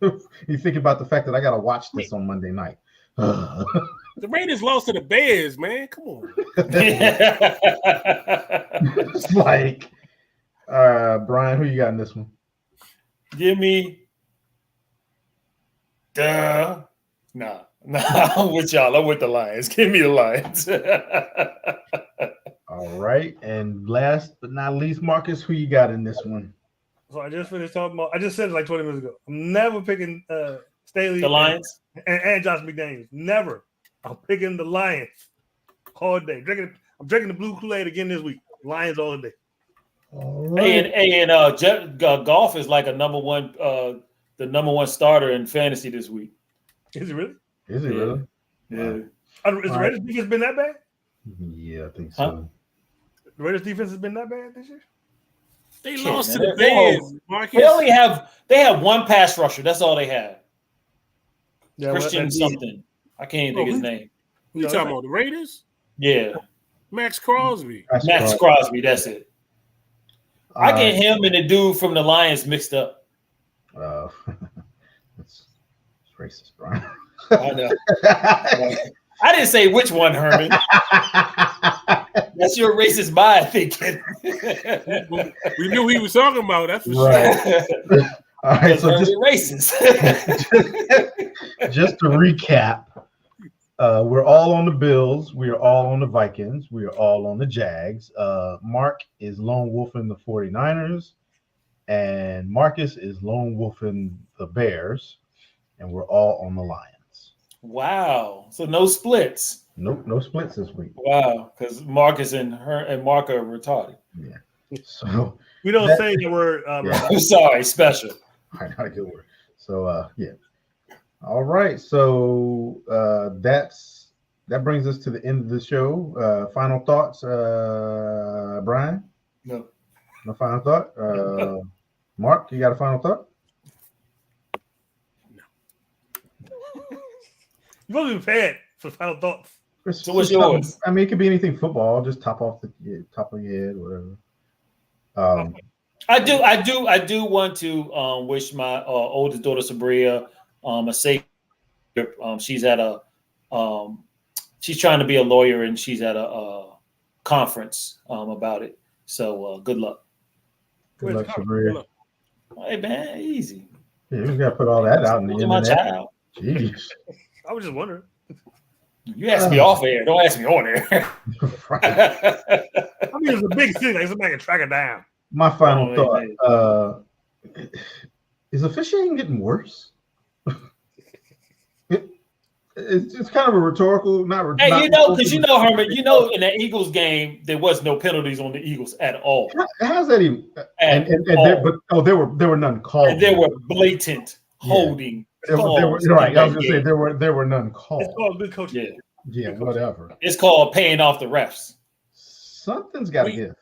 hard.
You think about the fact that I got to watch this on Monday night.
The Raiders lost to the Bears, man. Come on.
It's like, Brian, who you got in this one?
Give me Nah, I'm with y'all. I'm with the Lions. Give me the Lions.
All right. And last but not least, Marcus, who you got in this one?
So I just finished talking about. I just said it like 20 minutes ago. I'm never picking Staley.
The Lions?
and Josh McDaniels. Never. I'm picking the Lions all day. I'm drinking the blue Kool-Aid again this week. Lions all day.
All right.
Golf is like the number one starter in fantasy this week.
Is it really?
Is it really?
Yeah.
Has the Raiders defense been that bad?
Yeah, I think
Huh?
so.
The Raiders defense has been that bad this year?
They
Shit,
lost to
man.
the Bears, Marcus.
They have one pass rusher. That's all they have.
Yeah,
Christian something. I can't even think his name.
You talking about the Raiders?
Yeah.
Max Crosby.
Max Crosby, that's it. I get him and the dude from the Lions mixed up.
It's racist, Brian.
I know. I didn't say which one, Herman. That's your racist mind thinking.
We knew he was talking about. That's for
Right.
sure.
All right, so
racist.
just to recap, we're all on the Bills. We are all on the Vikings. We are all on the Jags. Mark is lone wolfing the 49ers, and Marcus is lone wolfing the Bears, and we're all on the Lions.
Wow. So no splits.
Nope, no splits this week.
Wow, because Marcus and Mark are retarded.
Yeah. So
we don't say the word.
I'm sorry, special.
I got a good word. So yeah. All right. So that brings us to the end of the show. Final thoughts, Brian?
No.
No final thought. Mark, you got a final thought?
You're supposed to be prepared for final thoughts.
So what's yours?
I mean, it could be anything football. Just top of your head, whatever.
I do want to wish my oldest daughter Sabria a safe trip. She's at a she's trying to be a lawyer and she's at a conference about it. So good luck.
Good luck, Sabria.
Hey man, easy.
Yeah, you got to put all that out in the
My
internet.
child.
Jeez.
I was just wondering.
You ask me off air. Don't ask me on air.
Right.
I mean, it's a big city. Like somebody can track it down.
My final thought: is officiating getting worse? It's kind of a rhetorical, not.
Hey, because Herman, in the Eagles game there was no penalties on the Eagles at all.
How's that even? There were none called.
And there were blatant holding.
There were right. I was gonna say there were none called.
It's called good coaching.
Yeah, whatever.
It's called paying off the refs.
Something's got to give.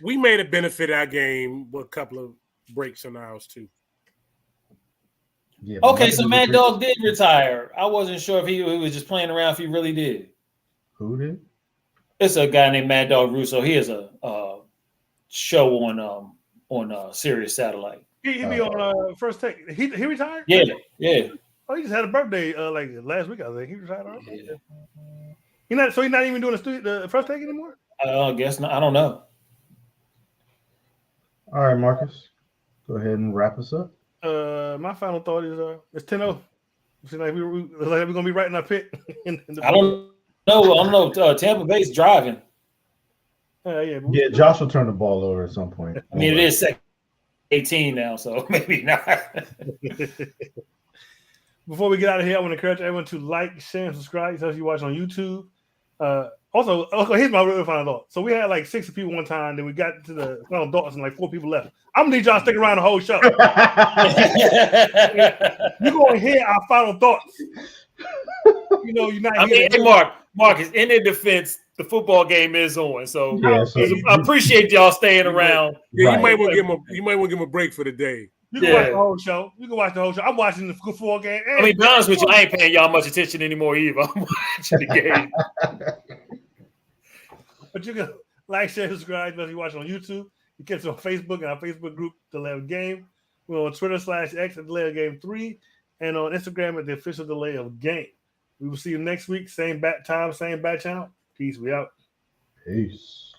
We made a benefit our game with a couple of breaks in ours too.
Yeah.
Okay, so Mad Dog did retire. I wasn't sure if he was just playing around. If he really did.
Who did?
It's a guy named Mad Dog Russo. He has a show on Sirius Satellite.
He be on First Take. He retired?
Yeah.
Oh, he just had a birthday like last week. I think he retired. Yeah. He's not even doing the First Take anymore.
I guess not. I don't know.
All right, Marcus, go ahead and wrap us up.
My final thought is it's 10-0. Seems like we're gonna be right in our pit.
I don't know. Tampa Bay's driving.
Yeah.
Josh will turn the ball over at some point.
I mean, it is 18 now, so maybe not.
Before we get out of here, I want to encourage everyone to like, share, and subscribe. Especially if you watch on YouTube. Also, here's my real final thought. So we had like 60 people one time, then we got to the final thoughts, and like 4 people left. I'm gonna need y'all to stick around the whole show. You're gonna hear our final thoughts. You're not.
I mean, Marcus. In their defense, the football game is on, so I appreciate y'all staying around.
Yeah, you might want to give him a break for the day.
You can watch the whole show. I'm watching the football game.
I mean, to be honest with you, I ain't paying y'all much attention anymore either. I'm watching the game.
But you can like, share, subscribe, especially if you watch on YouTube. You can catch us on Facebook and our Facebook group, Delay of Game. We're on Twitter /X at Delay of Game 3 and on Instagram at the official Delay of Game. We will see you next week. Same bat time, same bat channel. Peace. We out.
Peace.